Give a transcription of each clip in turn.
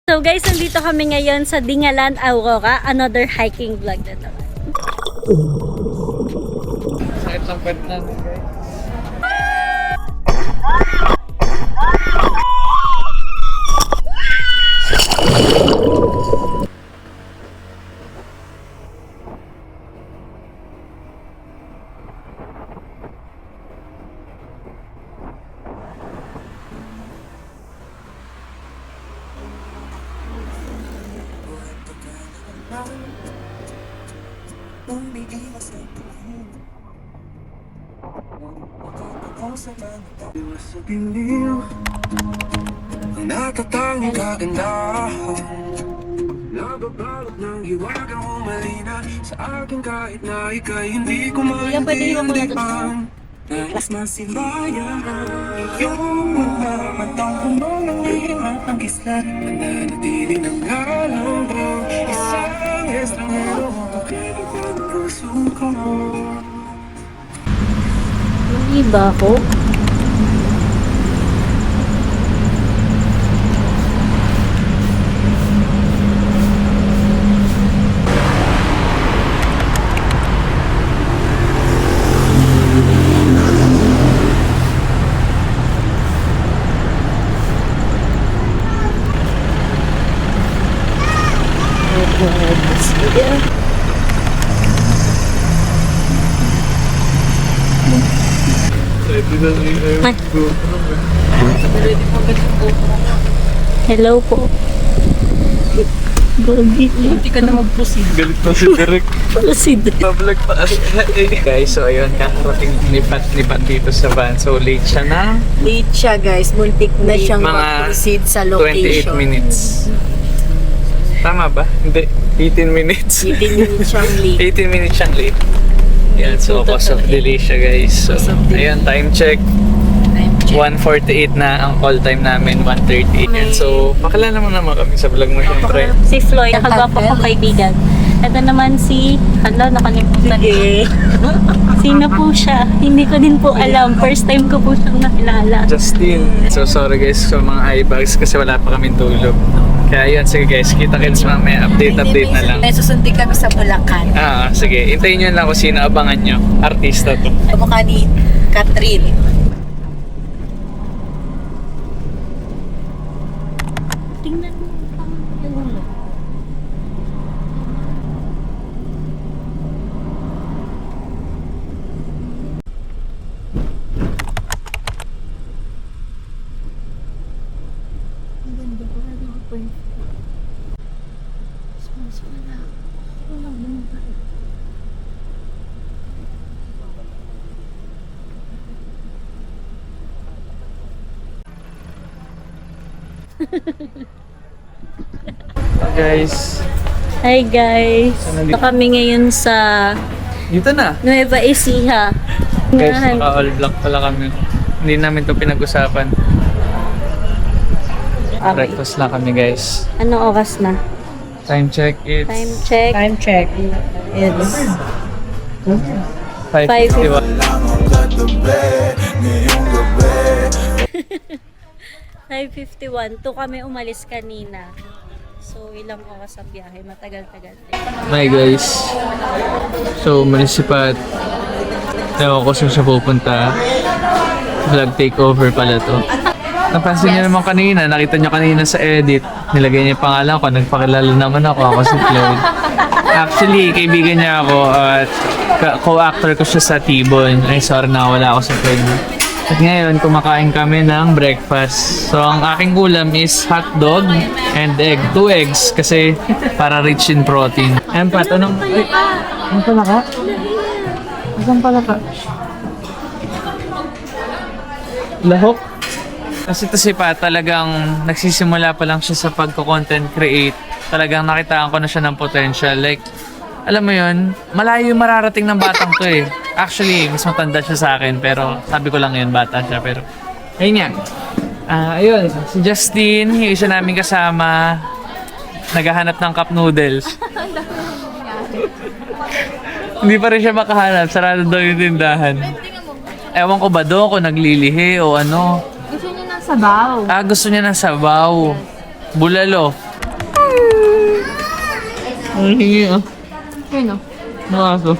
So guys, nandito kami ngayon sa Dingalan, Aurora. Another hiking vlog na naman. Sakit ng pwede natin guys. Sa dilim ang natatanging kagandahan, nababalot ng hiwagang humalina sa akin kahit na ika'y hindi ko maintindihan. Nais masibayan iyong mga matang kumang ng limat ng kislat, mananatili ng alam ko isang estranghero pakinig ang puso ko. Hindi ba ako? Hello po. Hindi ka na mag-proceed. Galit na si Derek. Proceed. Public pa. Guys, so ayun, kakarating nipat dito sa van. So late siya na. Late siya guys, muntik na siyang Mga mag-proceed sa 28 location. minutes. Tama ba? Hindi. 18 minutes. 18 minutes siyang late. 18 minutes siyang late. Yan, so cause of delay siya guys. So, Cause of delay. ayun, time check. Time check. 1:48 na ang call time namin, 1:30. And so, pakilala mo naman kami sa vlog mo syempre. Si Floyd, nakagwapo kong kaibigan. Ito naman si... Hala, nakalimutan. Sino po siya? Hindi ko din po alam. First time ko po siyang nakilala. Justin. So sorry guys sa mga eye bags kasi wala pa kaming tulog. Kaya yun, sige guys, kita-kits mamaya. Update na lang. May susundi kami sa Bulacan. Sige, hintayin nyo lang kung sino abangan nyo. Artista to. Kamukha ni Catherine. Tingnan mo pang ulo. Ang ganda ko. Ano po yun? Wala. Wala naman tayo. Guys, Hi guys! Saan Ito kami ngayon sa dito na. Nueva Ecija. Guys, Yan. naka-all black pala kami. Hindi namin to pinag-usapan. Okay. Breakfast lang kami guys. Anong oras na? Time check, it's Time check. Time check. It's 5:51. 5:51. To kami umalis kanina. So, ilang oras ang biyahe. Matagal-tagal. Hi guys. So, umalis si Pat. Ewan ko saan siya pupunta. Vlog takeover pala to. Napansin niyo naman kanina, nakita niyo kanina sa edit. Nilagay niya yung pangalan ko, nagpakilala naman ako si Floyd. Actually, kaibigan niya ako at co-actor ko siya sa T-Bone. Ay, sorry na wala ako sa Floyd. At ngayon, kumakain kami ng breakfast. So, ang aking ulam is hotdog and egg. 2 eggs kasi para rich in protein. Ayan Pat, anong... Ay, ano pala ka? Saan pala ka? Lahok? Kasi ito si Pat, talagang nagsisimula pa lang siya sa pagko-content create. Talagang nakitaan ko na siya ng potential. Like, alam mo yun, malayo yung mararating ng batang to eh. Actually, mas matanda siya sa akin, pero sabi ko lang yun, bata siya. Pero, ayun yan. Ayun, si Justin, yung isa namin kasama, naghahanap ng cup noodles. Hindi pa rin siya makahanap, sarado daw yung tindahan. Ewan ko ba doon kung naglilihi o ano. Gusto niya ng sabaw. Gusto niya ng sabaw. Bulalo. Ang hingi ah. Ayun o. Nakaso.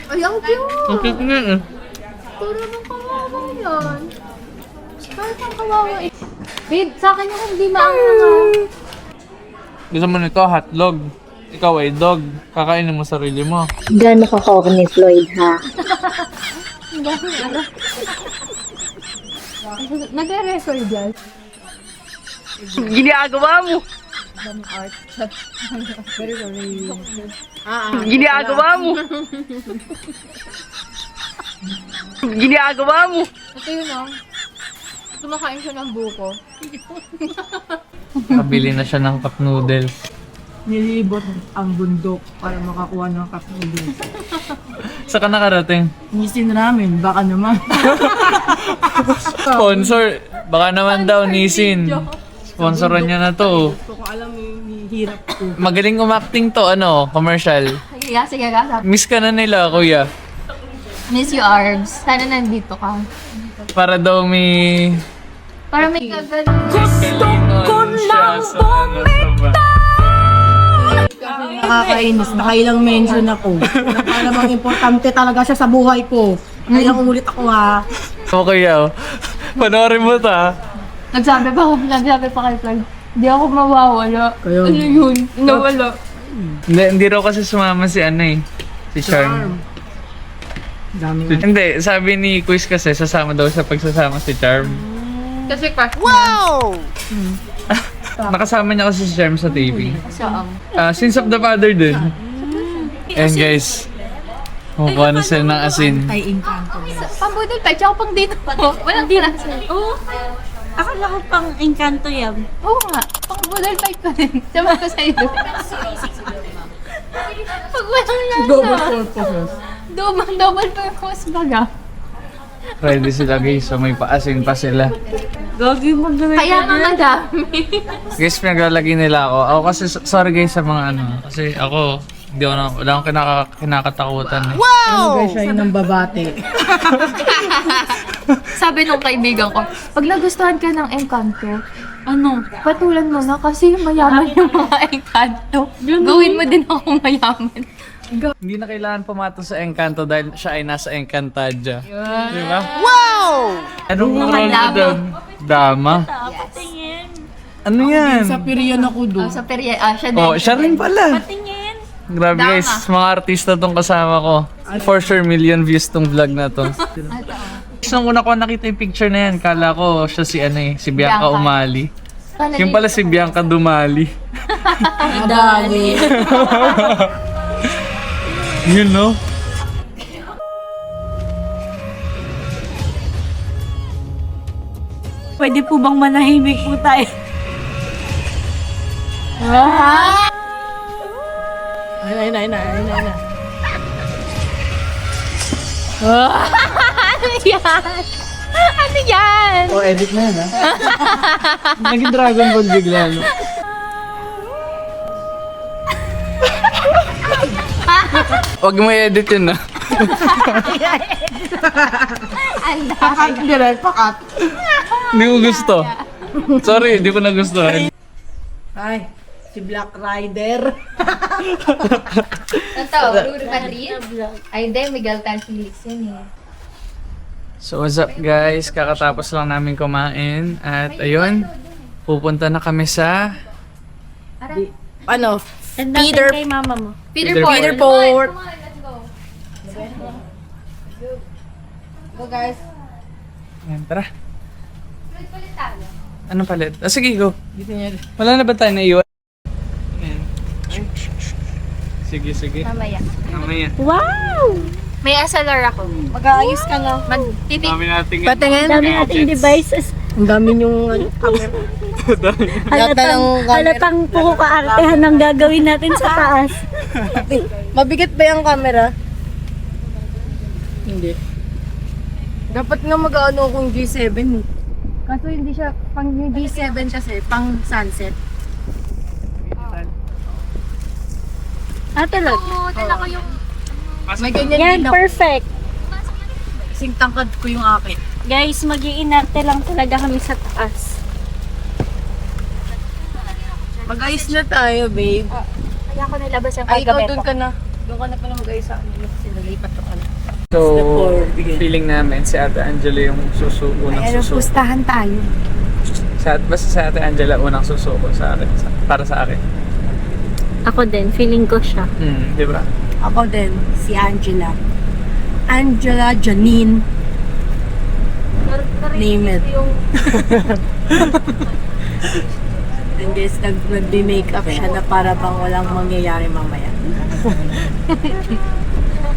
Ay, ang cute! Ang cute nga ah. Puro ng kawawa yan. Bakit ang kawawa eh? Babe, sa akin yung hindi maangang. Gusto mo nito, hotdog. Ikaw ay dog. Kakainin mo sarili mo. Gano'n ka corny, Floyd, ha? Nagre-record yan. Ginagawa mo! Ginagawa mo! Ginagawa mo! Ito yun o. Kumakain siya ng buko. Kabili na siya ng cup noodles. Nilibot ang bundok para makakuha ng cup noodles. Saan ka nakarating? Nisin namin, baka naman. Sponsor. Baka naman daw, Nisin. Sponsoran niya na to. Kung alam mo yung hirap ko. Magaling umacting to, commercial. Sige, sige ka. Miss ka na nila, kuya. Miss you, Arbs. Sana nandito ka. Para daw may... Para may gagano. Gusto ko lang Nakakainis, nakailang mention ako. Alam importante talaga siya sa buhay ko. Kaya umulit ako ha. Okay, panoorin mo ta. Nagsabi pa kay Floyd. Hindi ako mawawala. Kayo. Ano yun? Nawala. Hindi raw kasi sumama si si Charm. Dami. Hindi, sabi ni Quiz kasi sasama daw sa pagsasama si Charm. Kasi crush wow! Nakasama niya kasi si Charm sa TV. Siya ang. Sins of the Father din. And guys, mukha na sila ng asin. Ay, inkanto. Pambudol pa, tsaka pang dito. Walang tira. Oo. Akala ko pang engkanto yan. Oo nga. Pambudol pa ko rin. Sama ko sa'yo. Pag walang lasa. Double purposes. Double purpose baga. Ready sila guys, so may paasin pa sila. Gagi mo gawin. Kaya nga madami. Guys, pinaglalagay nila ako. Ako kasi, sorry guys sa mga kasi ako, wala akong kinakatakutan eh. Ano guys, siya yun ang babate. Sabi nung kaibigan ko, pag nagustuhan ka ng Encanto, Ano? patulan mo na kasi mayaman yung mga Encanto. Gawin mo din ako mayaman. Hindi na kailangan pumato sa Encanto dahil siya ay nasa Encantadia. Di ba? Wow! Anong role mo doon? Dama? Patingin. Ano yan? Sa period ako doon. Sa perya, siya din. Oh, siya rin pala. Patingin. Grabe Dama. guys, mga artista tong kasama ko. For sure, million views tong vlog na to. Nung una ko nakita yung picture na yan, kala ko siya si Bianca Bianca. Umali. Yung pala si Bianca Dumali. Dali. Yun, no? Pwede po bang manahimik po tayo? Ay. Ano yan? Ano yan? Oh, edit na yan, ha? Naging Dragon Ball bigla, no? Huwag mo i-edit yun, ha? Pakat direct, pakat. Hindi ko gusto. Sorry, hindi ko nagustuhan. Ay, si Black Rider. Ito, Ruru Madrid. Ay, hindi. Miguel Tan Felix yun eh. So what's up guys? Kakatapos lang namin kumain. At ayun, pupunta na kami sa... Ano? Tanda Peter- kay mama mo. Peterport. Peterport. Come on, let's go. Go guys. Ayan, tara. Ulit ulit tayo. Ano palit? Sige, go. Dito niya. Wala na ba tayo naiwan? Ayan. Sige. Mamaya. Mamaya. Wow! May SLR ako. Mag-aayos ka na. Magtitik. Dami nating... Patingin. Dami nating devices. Ang dami yung camera. Halatang po kaartehan ng gagawin natin sa taas. Mabigat ba yung camera? Hindi. Dapat nga mag-ano kung G7 eh. Kaso hindi siya, pang yung G7 kasi, pang sunset. Talaga. Oo, din ako yung... May ganyan Yan, din ako. perfect. Kasing tangkad ko yung akin. Guys, mag-iinarte lang talaga kami sa taas. Mag-ayos na tayo, babe. Kaya ako nilabas yung Ay, ikaw kagabi doon ko. ka na. Doon ka na pala mag-ayos sa akin. Sinalipat ko ka na. So, feeling namin si Ate Angela yung susuko ng susuko. pustahan tayo. Basta si Ate Angela unang susuko sa akin. Para sa akin. Ako din, feeling ko siya. Di ba? Ako din, si Angela. Angela Janine. Name it. And guys, nag-makeup siya na para bang walang mangyayari mamaya.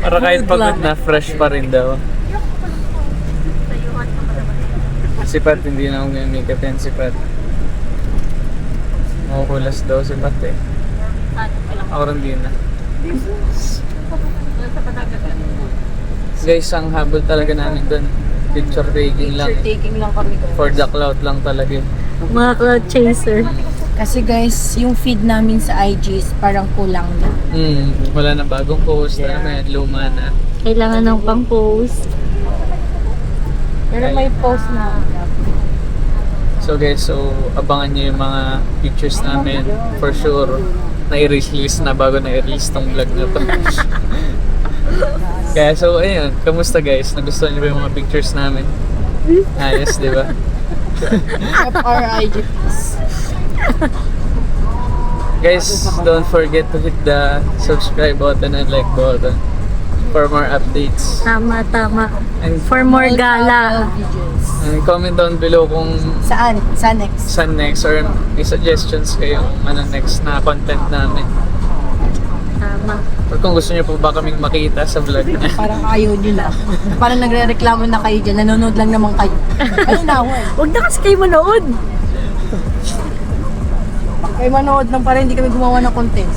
Para kahit pagod na, fresh pa rin daw. Si Pat, hindi na akong makeup yan si Pat. Makukulas daw si Pat eh. Ako rin din na. Guys, ang habol talaga namin doon. Picture taking lang. Picture taking lang kami doon. For the cloud lang talaga. Mga cloud chaser. Kasi guys, yung feed namin sa IG is parang kulang na. Wala na bagong post. Ano na yan, luma na. Kailangan ng pang-post. Pero may post na. So guys, abangan nyo yung mga pictures namin. For sure, na-release na bago na-release tong vlog na to. Kaya so ayun, kamusta guys? Nagustuhan nyo ba yung mga pictures namin? Ayos, di ba? Our IG please. Guys, don't forget to hit the subscribe button and like button for more updates. Tama, tama. And, For more gala. Videos. and comment down below kung Saan? Saan next? saan next or may suggestions kayo ano next na content namin. Tama. Or kung gusto nyo pa ba kaming makita sa vlog na. Parang ayaw nyo lang. Parang nagre-reklamo na kayo dyan. Nanonood lang naman kayo. Ayun na ako eh. Huwag na kasi kayo manood. Kayo manood lang para hindi kami gumawa ng content.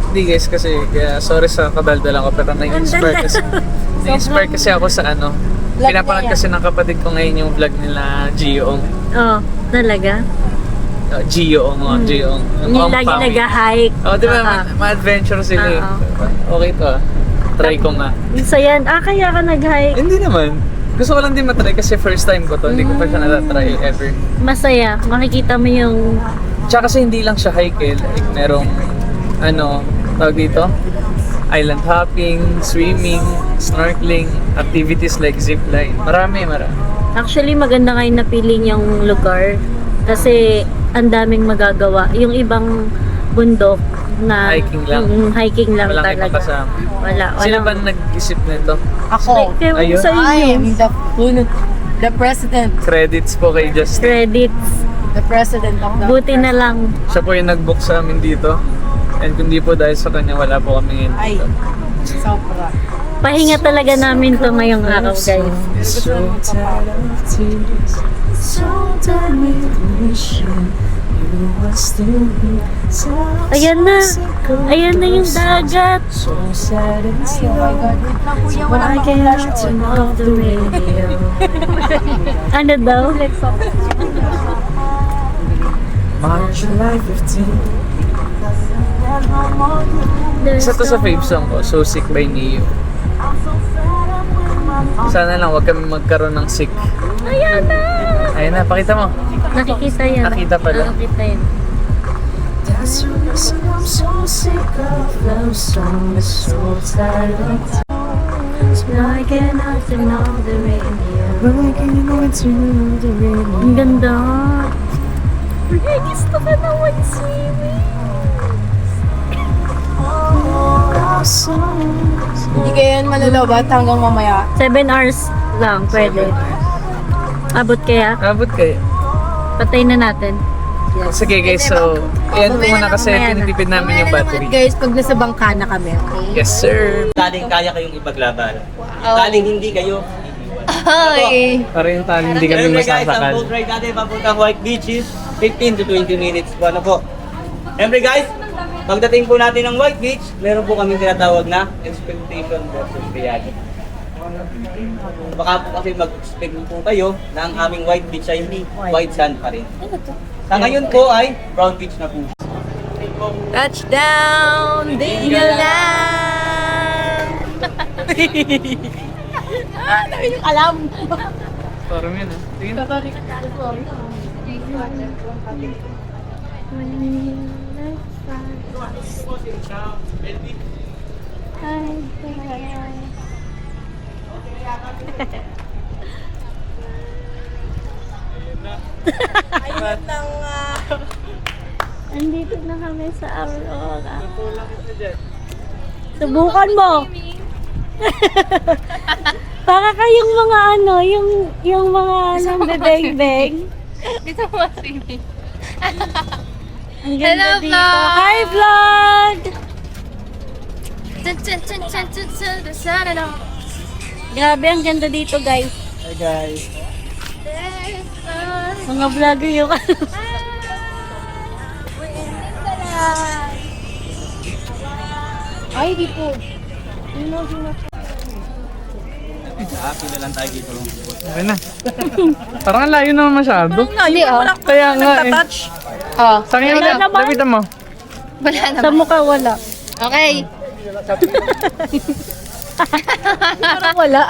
Hindi guys kasi kaya sorry sa kadaldalan ko pero na-inspire kasi ako sa ano. Vlog Pinapanood niya yan. kasi ng kapatid ko ngayon yung vlog nila Gio. Oh, talaga? Gio. Yung lagi nag-hike. Oh, di ba? Ah. Ma-adventure sila eh. Okay to ah. Try ko nga. So yan, kaya ka nag-hike. Hindi naman. Gusto ko lang din matry kasi first time ko to. Hindi ko pa siya natatry ever. Masaya. Makikita mo yung... Tsaka kasi hindi lang siya hike eh. Like merong ano, tawag dito? Island hopping, swimming, snorkeling, activities like zipline. Marami. Actually, maganda ngayon napili yung lugar. Kasi ang daming magagawa. Yung ibang bundok na... Hiking lang. Hiking lang Walang ibang talaga. kasama. Wala. Sino ba nag-isip nito? Ako. Ayun. Sa I inyo. am the president. Credits po kay Justin. Credits. The president of the... Buti na lang. Siya po yung nag-book sa amin dito. And kung di po dahil sa kanya, wala po kami ngayon Ay, dito. sobra. Pahinga talaga namin to ngayong araw, guys. Ayan na. Ayan na yung dagat. Oh my God. Wait lang kuya, wala akong flash on. Ano daw? March July 15. Isa to sa fave song ko, So Sick by Neo. Sana lang wag kami magkaroon ng sick. Ayan na. Ayun na, pakita mo. Nakikita yan. Nakita pala. Nakikita yan. That's the reason I'm so sick of love songs, so tired of Like nothing on the radio. breaking into the radio. Ang ganda. Ay, gusto ka naman swimming. Hindi kayo yan malalabat hanggang mamaya. 7 hours lang, pwede. Abot kaya? Abot kayo. Patay na natin. Sige guys, so ayan po muna kasi tinitipid namin yung battery. Guys, pag nasa bangka na kami, okay? Yes sir! Taling kaya kayong ipaglaban. Taling hindi kayo. Ay! Para yung tali hindi kami Siyempre guys, ang masasakal. boat ride natin papuntang White Beach is 15 to 20 minutes po. Ano po? Siyempre guys, pagdating po natin ng White Beach, meron po kami tinatawag na expectation versus reality. Baka po kasi mag-expect po kayo na ang aming White Beach ay hindi white sand pa rin. Sa ngayon po ay brown beach na po. Touchdown! Dingalan! Dami yung alam! Parang yun ah. Sige na. Hi, Ayun ng... andito na kami sa Aurora. Subukan mo. Para kayong mga ano, yung mga nambebeng-beng. Dito mo swimming. Ang ganda Hello, dito. vlog! Hi, vlog! Tun, tun, tun, tun, tun, tun, tun, sana lang. Grabe, ang ganda dito, guys. Hi guys. Mga vlogger yung Ay, di po. Pila lang tayo dito. Okay na. Parang ang layo naman masyado. Hindi, oh. Kaya nga eh. touch. Oh. Sa akin Wala na, naman. lapitan mo. Wala sa naman. mukha wala. Okay. Parang wala.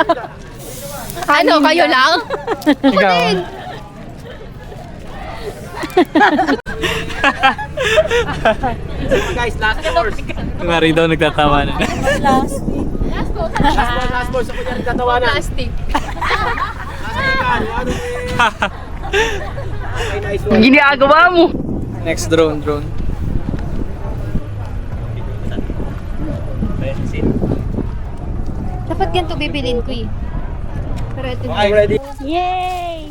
Ano, kayo lang? Ikaw. Guys, last course. Mari daw nagtatawa na. Last. Last course ako niya nagtatawa na. Plastic. Ginagawa mo. Next drone. Dapat ganito bibilin ko eh. Pero ito Okay, ready? Yay!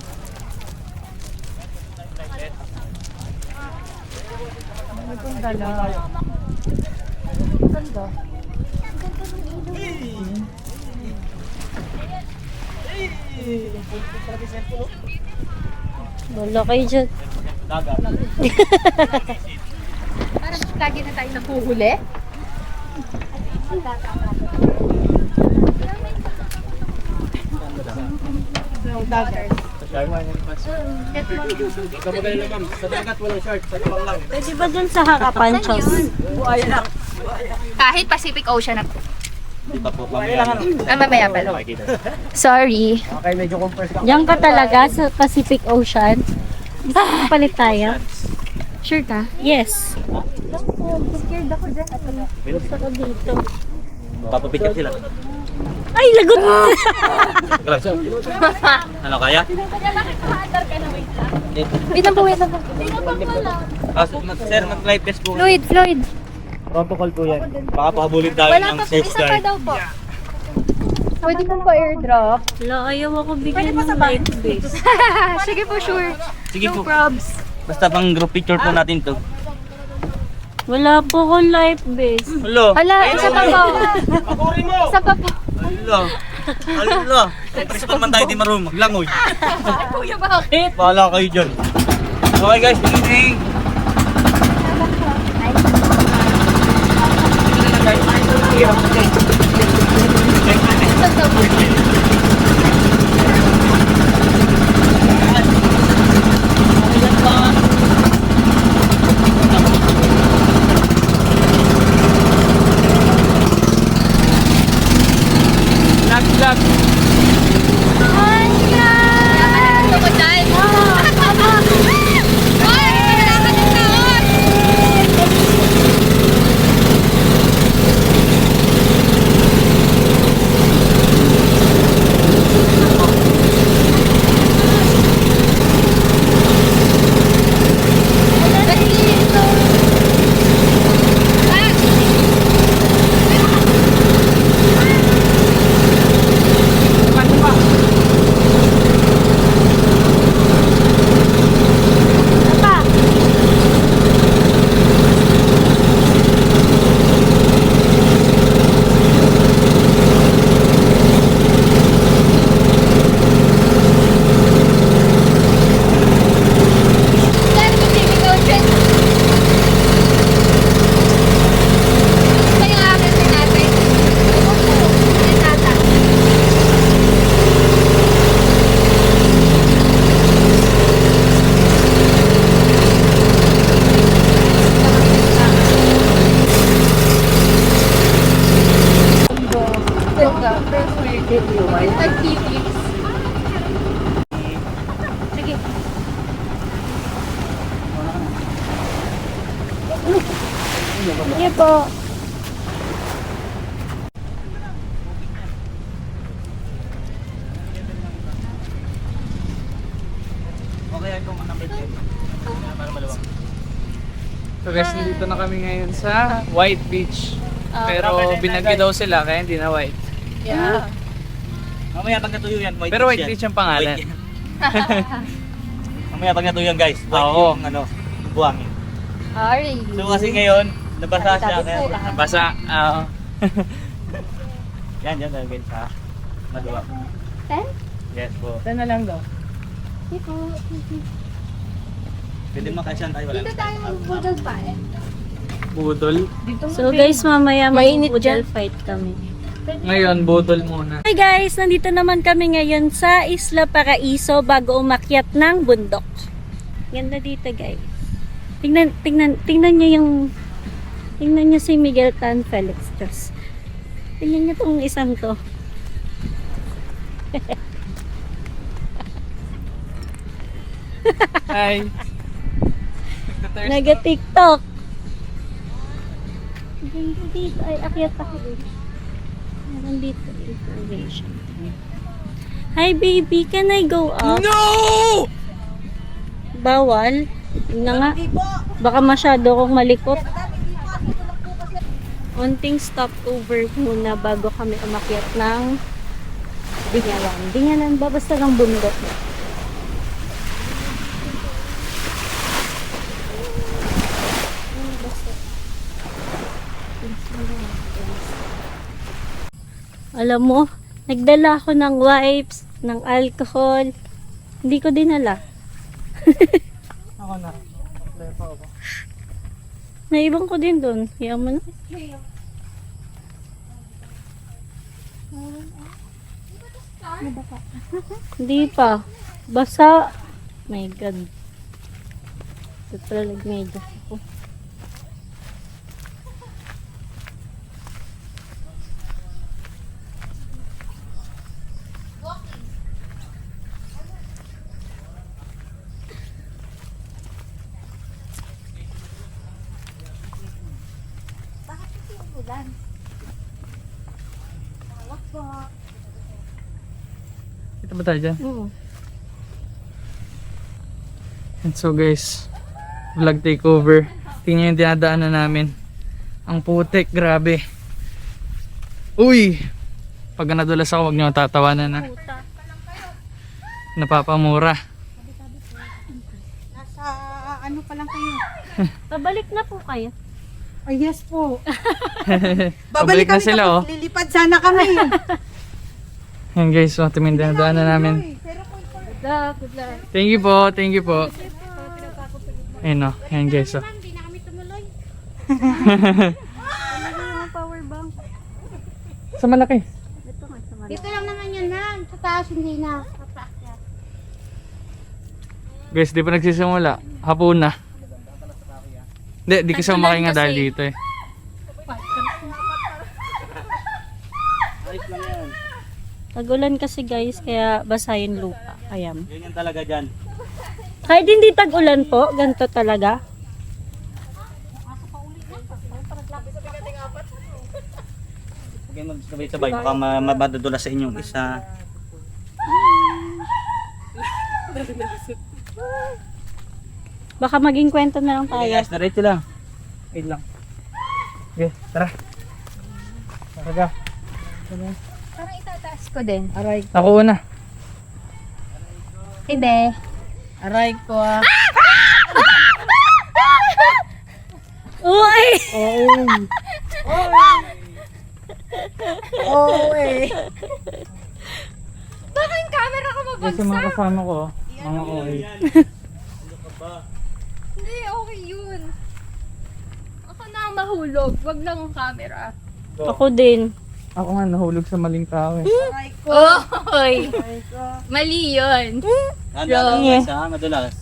Wala kayo dyan. parang lagi na tayo nahuhuli. Kamagay na ma'am. Sa dagat walang shark. Sa kapang lang. Pwede ba dun sa harapan, Chos? Kahit Pacific Ocean na. Di pa po. Mamaya lang. Mamaya pala. Sorry. Okay, medyo compress lang. Diyan ka talaga sa Pacific Ocean. Gusto mo palit tayo? Sure ka? Yes. Scared ako dyan. Gusto ko dito. Papapicture sila. Ay, lagot! Ano kaya? Wait lang po, wait lang po. Sir, mag-live test po. Floyd. Protocol po yan. Baka pahabulin tayo Wala ng pa po, safe isa pa guard. daw po. Pwede po pa airdrop. Wala, ayaw ako bigyan ng light base. Sige po, sure. Sige No po. probs. Basta pang group picture po natin to. Wala po akong life base. Hello. Hala, isa pa po. Isa pa po. Hello. Hello. Pwede naman tayo di marunong maglangoy. Ay, kuya, bakit? Bahala kayo dyan. Okay guys, good evening. Lag. Ako dyan. Ay, wala ka ng taon. Sige po. Okay, kung number 10. Para maluwag. So guys, nandito na kami ngayon sa White Beach. Pero binagyo daw sila kaya hindi na white. Yeah. Mamaya pag natuyo yan, white Pero beach White yan. Beach ang pangalan. White yan. Mamaya pag natuyo yan guys, white Oo. yung ano, buhangin. Ay. So kasi ngayon, nabasa siya. Kaya, Basa. yan, dyan talaga sa maluwag. 10? Yes po. Ito na lang daw. Sige po. Pwede makasyan tayo, wala. Dito tayo mag-budol pa eh. Budol. So guys, mamaya may Mainit poodle fight kami. Ngayon, budol muna. Hi guys, nandito naman kami ngayon sa Isla Paraiso bago umakyat ng bundok. Ganda dito guys. Tingnan niyo si Miguel Tan Felix. Diyos. Tingnan niyo tong isang to. Hi. Naga-TikTok. Ganda dito. Ay, akyat ako dito. Meron dito information. Hi baby, can I go up? No! Bawal. Yun na nga. Baka masyado akong malikot. Unting stopover muna bago kami umakyat ng Dingalan. Dingalan ba? Basta lang bundok. Alam mo, nagdala ako ng wipes, ng alcohol. Hindi ko dinala. Ako na. Lepa ako. Naibang ko din doon. Hiya mo na. Hindi pa. Basa. My God. Ito pala nagmedyas ako. Kita ba tayo dyan? Oo. And so guys, vlog takeover. Tingnan yung dinadaanan namin. Ang putik, grabe. Uy! Pag nadulas ako, huwag niyo tatawanan na. Napapamura. Nasa ano pa lang kayo? Pabalik na po kayo. Ay, yes po. Pabalik na sila oh. Lilipad sana kami. Yan guys, so ito yung dinadaanan namin. Good luck, good luck. Thank you po, thank you po. Ayun o, yan guys oh. Hindi na kami tumuloy. Power bank. Sa malaki. Ito nga sa mga. Dito lang naman yan na. Sa taas, hindi na. Guys, di pa nagsisimula. Hapon na. Di kasi umakay nga dahil dito eh. Ayos lang yan. Tag-ulan kasi guys, kaya basa yung lupa. Ayan. Yan yan talaga dyan. Kahit hindi tag-ulan po, ganito talaga. Huwag kayo magsabay-sabay. Baka mabadulas sa inyong isa. Baka maging kwento na lang Okay tayo. guys, diretso lang. Wait lang. Okay, tara. Tara ka. Parang itataas ko din. Aray, Ako una. Hindi. aray ko ah. Uy! Oo eh. Baka yung camera ko Guys, yung mga kasama ko, mga OA. Hindi, okay yun. Ako na ang mahulog. Wag lang ang camera. Ako din. Ako nga nahulog sa maling tao eh. Oy! Mali yun. Handa lang guys ha, madulas.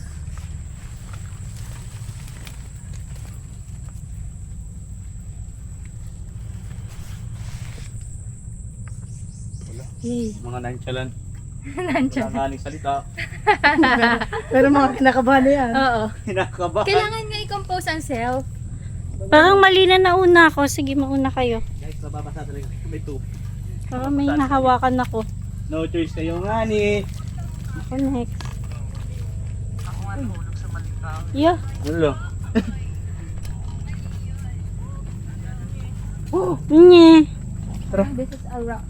Mga nonchalant. Nandyan. Wala nga salita. Pero mga kinakabahan na yan. Oo. Kinakabahan. Kailangan nga i-compose ang self. Parang mali na nauna ako. Sige, mauna kayo. Guys, mababasa talaga. May tubig. Parang may nahawakan ako. No choice kayo nga ni. Ako next. Yeah. Ano? Nye. This is a rock.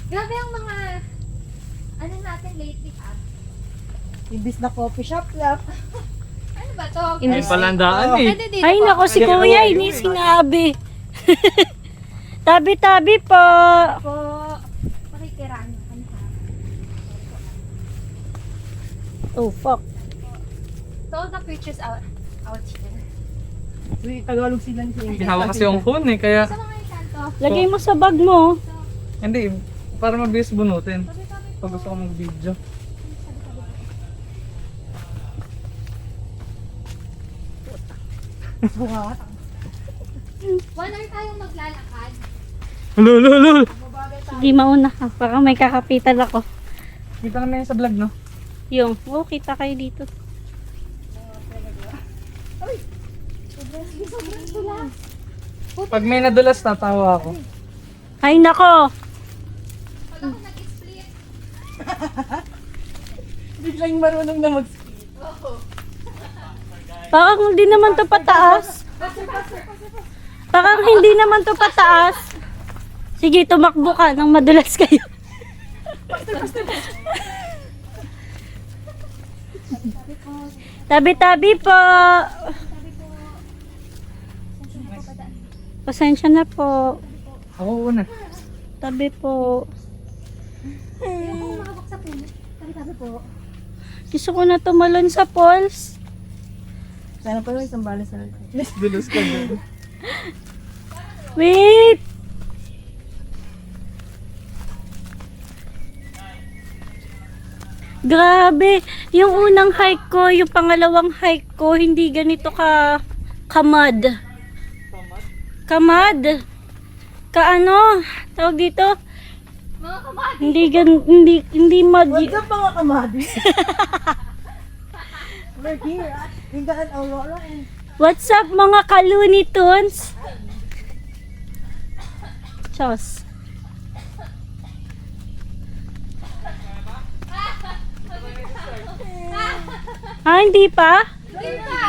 Grabe ang mga ano natin lately ha. Ibis na coffee shop lang. Ano ba to? May palandaan eh. Pwede dito Ay, po. nako si Kuya. Ini sinabi. Tabi-tabi po. Po. Pakikiraan. Ano ha? Oh, fuck. So all the pictures out here. Uy, Tagalog sila ni Singh. Hawak kasi yung phone eh, kaya Sa mga ikanto. Lagay mo sa bag mo. hindi, para mabilis bunutin. Pag gusto ko mag-video. One hour tayong maglalakad. Lul. Hindi mauna ka. Parang may kakapitan ako. Kita naman yun sa vlog, no? Yung, oh, kita kayo dito. Pag may nadulas, tatawa ako. Ay, nako. Pag ako nag-split. Biglang marunong na mag Parang hindi naman to pataas. Parang hindi naman to pataas. Sige, tumakbo ka nang madulas kayo. Tabi-tabi po. Pasensya na po. Ako una. Tabi po. Ayoko makabak sa puno. Tabi-tabi po. Gusto ko na tumalon sa falls. Sana pa yung isang bala sa Dulas ka dun. Wait! Grabe! Yung unang hike ko, yung pangalawang hike ko, hindi ganito ka kamad. Kamad? Kaano? Tawag dito? Mga kamad. Hindi mud. What's up mga kamadi? We're here at Hingaan Aurora and What's up mga ka-Looney Tunes? Chos. Ah, hindi pa? Hindi pa.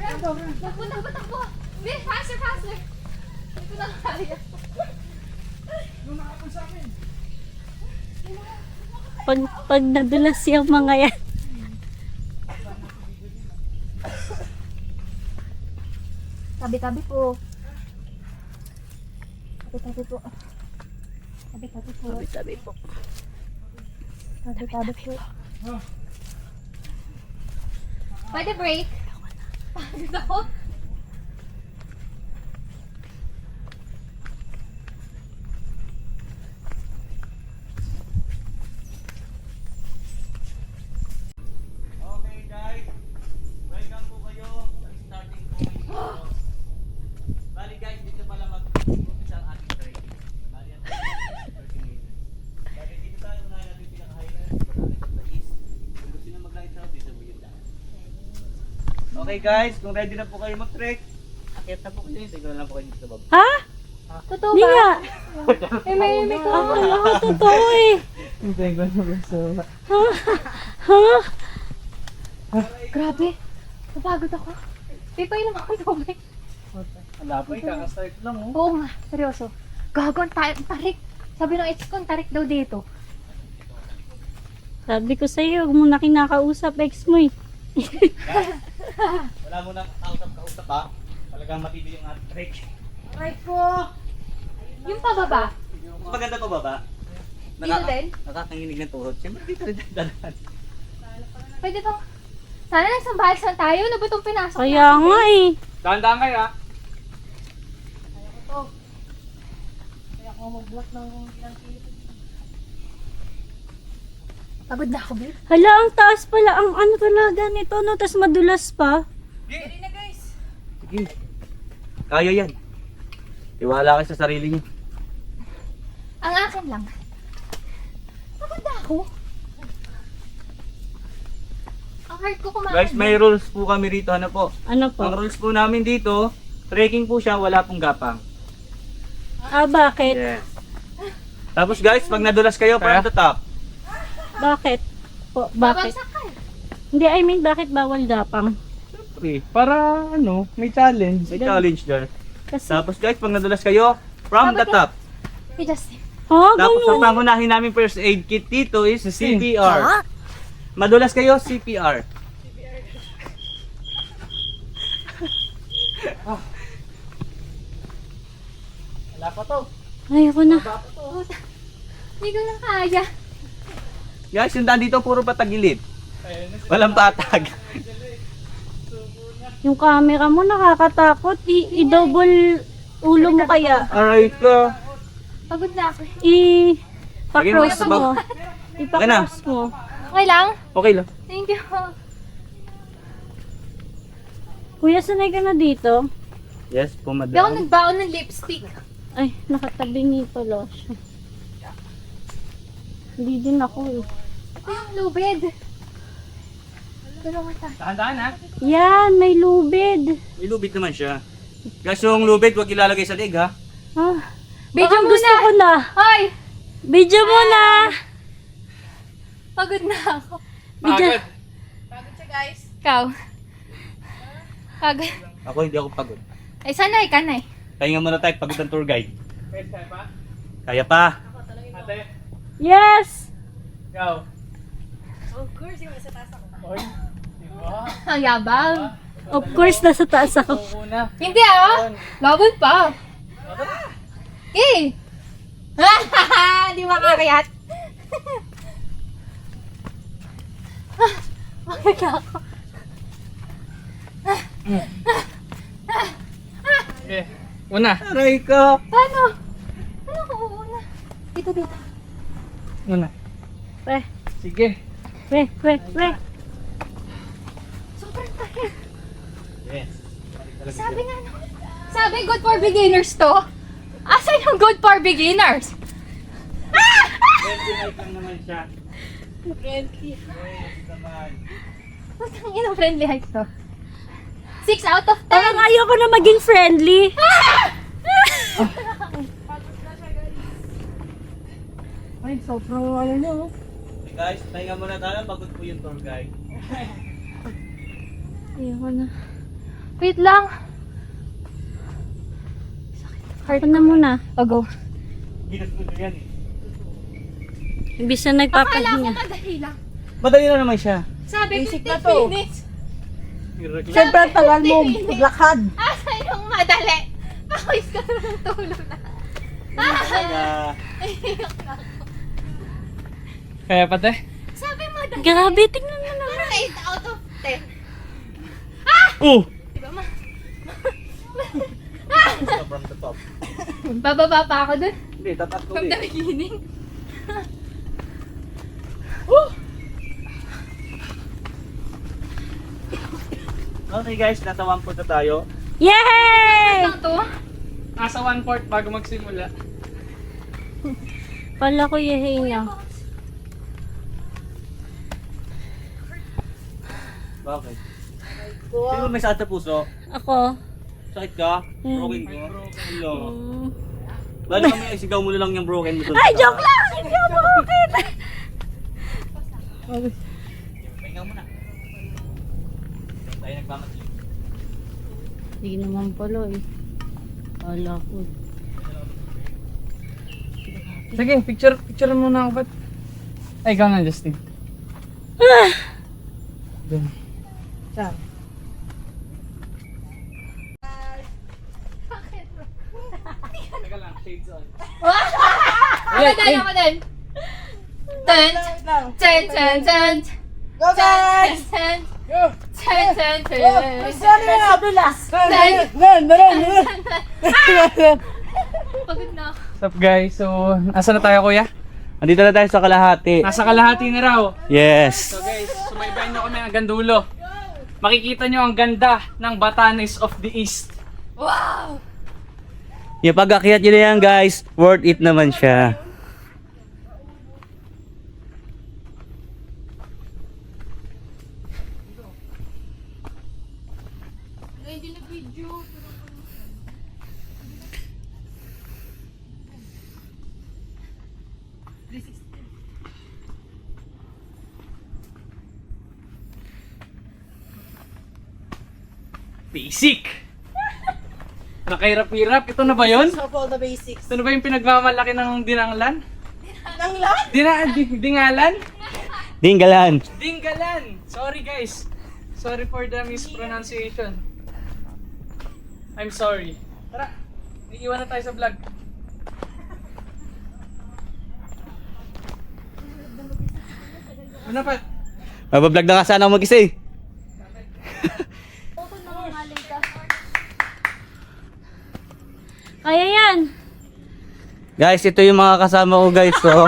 Takbo. Bill, faster. Hindi ko na kaya. Pag nadulas yung mga yan. Tabi-tabi po. Tabi-tabi po. Sabi po. Tabi-tabi po. Pwede break? Pagod ako. Okay guys, welcome po kayo sa starting point. Bali guys, dito pala mag-umpisa ang ating training. Bali ang 30 minutes. Bali dito tayo, unahin natin yung pinaka-highlight. Pagkakit sa east. Kung gusto nyo mag-light out, dito mo yung daan. Okay guys, kung ready na po kayo mag-trek, akit na po kayo. Tignan lang po kayo dito sa baba. Ha? Totoo Hindi ba? nga. May ko. Akala ko totoo eh. Hintay ko na gusto. Ha? Grabe. Napagod ako. Pipa inom ako tubig. Wala pa, kakastart lang oh. Oo nga, seryoso. Gago, ang tarik. Sabi ng ex ko, ang tarik daw dito. Sabi ko sa'yo, huwag mo na kinakausap ex mo eh. Wala mo na kausap ha. Talagang matibay yung ating trek. right po. Yung pababa. Mas maganda pa baba. Dito din? Nakakanginig ng tuhod. Siyempre dito rin dadaan. Pwede bang... Sana nang bahasan tayo. Ano ba itong pinasok? Kaya nga eh. Dahan-dahan kayo ah. Kaya ako mag-block ng ilang kilo. Pagod na ako, Bill. Hala, ang taas pala. Ang ano talaga nito, no? Tapos madulas pa. Sige. Kaya yan. Tiwala kayo sa sarili niyo. Ang akin lang. Pagod na ako. heart ko kumakas. Guys, may rules po kami rito. Ano po? Ano po? Ang rules po namin dito, trekking po siya, wala pong gapang. Ah, bakit? Yes. Tapos guys, pag nadulas kayo, from the top. Bakit? Po, bakit? Babagsak ka. Hindi, I mean, bakit bawal gapang? Para ano, may challenge. May challenge dyan. Kasi, Tapos guys, pag nadulas kayo, from the top. Hey, Justin. oh, Tapos ang ganun. pangunahin namin first aid kit dito is CPR. Madulas kayo, CPR. Wala pa to. Ayoko na. Hindi ko na kaya. Guys, yung daan dito puro patagilid. Walang patag. Yung camera mo nakakatakot. I-double ulo mo kaya. Aray ka. Pagod na ako. I-cross Lagyan mo mo. Okay na. I-cross mo. Okay lang? Okay lang. Thank you. Kuya, sanay ka na dito? Yes po, Hindi ako madam. nagbaon ng lipstick. Ay, nakatabi ni pala siya. Hindi din ako eh. Ito yung lubid. Tulungan tayo. Tahan-tahan ha. Yan, may lubid. May lubid naman siya. Guys, yung lubid, huwag ilalagay sa leg ha. Ah, Video baka gusto muna. ko na. Hoy! Video mo na. Pagod na ako. Video. Ikaw. Pagod. Ako hindi ako pagod. Ay, sanay ka na eh. Kaya nga muna tayo, pagod ng tour guide. Kaya pa. Yes. Ang yabang. Of course, nasa taas ako. Hindi ah. Laban pa. Eh. Di makakayat. Bakit na ako? Okay. Una. Aray ka. Paano? Ano ko uuna? Dito. Una. Pre, Sige. pre. Sobrang takit. Yes. Sabi nga no. Sabi good for beginners to. Asan yung good for beginners? Friendly hike lang naman siya. Friendly. Yes naman. Ba't ang inang friendly hike to? 6 out of 10. Parang ayoko na maging friendly. Ay, sobrang ano nyo. Okay, guys, pahinga muna tayo. Pagod po yung tour guide. Ayoko na. Wait lang. Heart na muna. O go. Ginas-gulo yan eh. Imbis na Akala ko nagpapahinga. madali lang. Madali na naman siya. Sabi Basic 15 na to. minutes. Siyempre, ang tagal mo maglakad. Asan yung madali? Pawis ka na ng tulog na. Kaya pate? Sabi madali. Grabe, tingnan mo naman. Parang 8 out of 10. Oh! Diba ma? From the top. Bababa pa ako dun. Hindi, tataas ko From the ulit. beginning. Okay guys, nasa 1 na tayo. Yay! Lang to. Nasa 1/4 bago magsimula. Pala ko yehey niya. Bakit? Sino may sakit sa puso? Ako. Sakit ka? Broken ko? Hello. Bala kami, sigaw mo na lang yung broken mo. Ay, joke lang! Hindi ako makakit. Pahinga mo na. Tayo nagmamadali. Hindi naman pala eh. Pala ko. Sige, picture muna ako ba't? Ay, ikaw na, Justin. Dun. Saan? Teka lang, shades on. Ako din. Ten. Ten. Ten. Ten. Go guys! Ten. Go! Ten. Ten. Saan na? Bilas! Pagod na ako. What's up guys? So, nasa na tayo kuya? Andito na tayo sa kalahati. Nasa kalahati na raw. Yes. So guys, sumaybayan nyo kami hanggang dulo. Makikita nyo ang ganda ng Batanes of the East. Wow! Yung pag-akyat nyo na yan guys, worth it naman siya. hindi nag-video. Basic! Nakahirap-hirap. Ito na ba yun? Of all the basics. Ito na ba yung pinagmamalaki ng dinanglan? Dinanglan? Dingalan? Dinggalan. Dinggalan! Sorry guys. Sorry for the mispronunciation. I'm sorry. Tara, iiwan na tayo sa vlog. Ano pa? Mabablog na ka sana ako mag-isa eh. Kaya yan. Guys, ito yung mga kasama ko guys. So,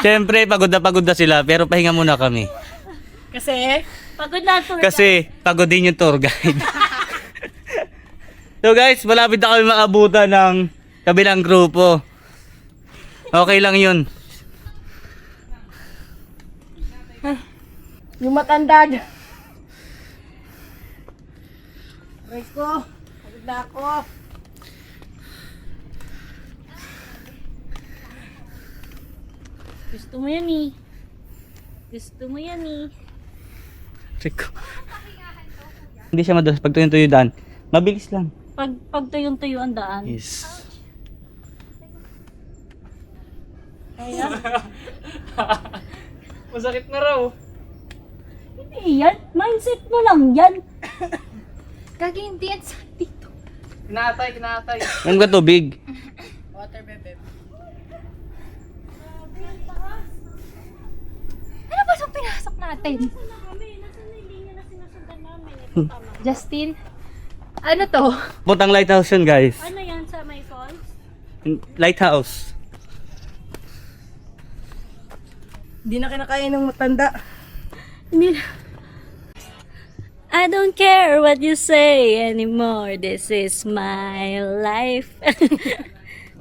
syempre, pagod na sila. Pero pahinga muna kami. Kasi, Pagod na tour. Kasi, pagod din yung tour guide. So guys, malapit na kami maabutan ng kabilang grupo. Okay lang yun. yung matanda dyan. Guys ko, pagod na ako. Gusto mo yan eh. Gusto mo yan eh. Rico. Hindi siya madalas pag tuyo daan. Mabilis lang. Pag tuyong-tuyo ang daan. Yes. Masakit na raw. Hindi yan. Mindset mo lang yan. Gagi, hindi yan sa dito. Kinatay. Ang ka tubig. Water bebe. Ano ba itong pinasok natin? Justin? Ano to? Putang lighthouse yun guys. Ano yan sa may falls? Lighthouse. Hindi na kinakain ng matanda. Hindi. I don't care what you say anymore. This is my life.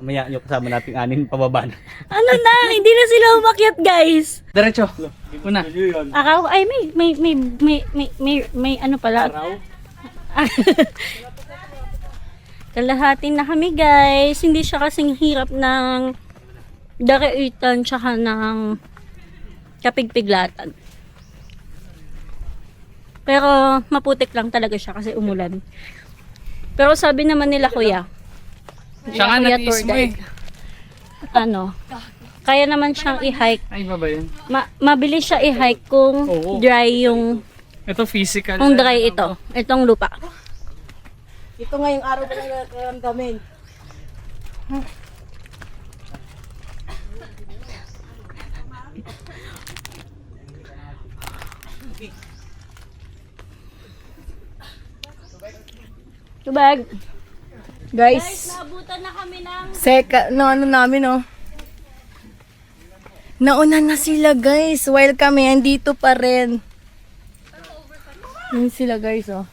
Mamaya yung kasama nating anin pababa na. Ano na? Hindi na sila umakyat, guys. Diretso. Una. Akaw, ay may ano pala. Kalahati na kami, guys. Hindi siya kasing hirap ng daraitan tsaka ng kapigpiglatan. Pero maputik lang talaga siya kasi umulan. Pero sabi naman nila, kuya, Siya nga kuya natiis tour mo eh. guide, ano, kaya naman siyang i-hike. Ay, ba yun? Mabilis siya i-hike kung Oo. dry yung Ito physical. kung dry ito. Itong lupa. Ito nga yung araw ko na nakaramdamin. Tubag. Guys, Naabutan na kami ng ano namin oh. Nauna na sila guys, while kami andito pa rin. Yun sila guys oh.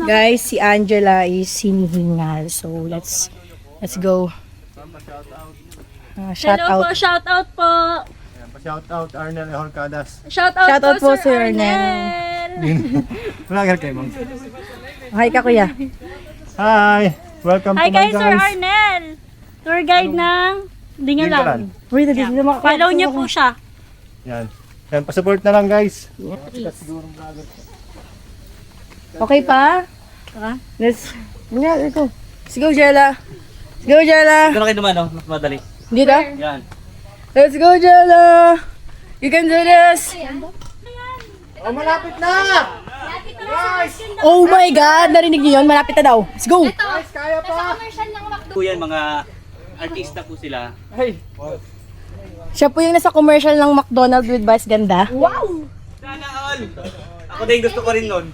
Guys, si Angela is hinihingal. So let's go. Shout Hello out. po, shout out po. Shout out Arnel Horcadas. Shout out, Shout out po, po, Sir Sir Arnel. Vlogger kayo, ma'am. Hi ka kuya. Hi! Welcome Hi to my guys, Sir guys. Arnel. Tour guide ng Dingalan. Uy, dali sila mga Follow niyo po siya. Yan. Yan, pasupport na lang guys. Okay pa? Let's go. Let's go, Jella. Let's go, Jella. Ito na kayo naman, no? Mas madali. Dito? Yan. Let's go, Jella. You can do this. Oh, malapit na! Oh my God! Narinig niyo yun? Malapit na daw. Let's go. Guys, kaya pa! Commercial ng McDo. Po yan, mga artista po sila. Ay, Siya po yung nasa commercial ng McDonald's with Vice Ganda. Wow! Sana all! Ako din gusto ko rin nun.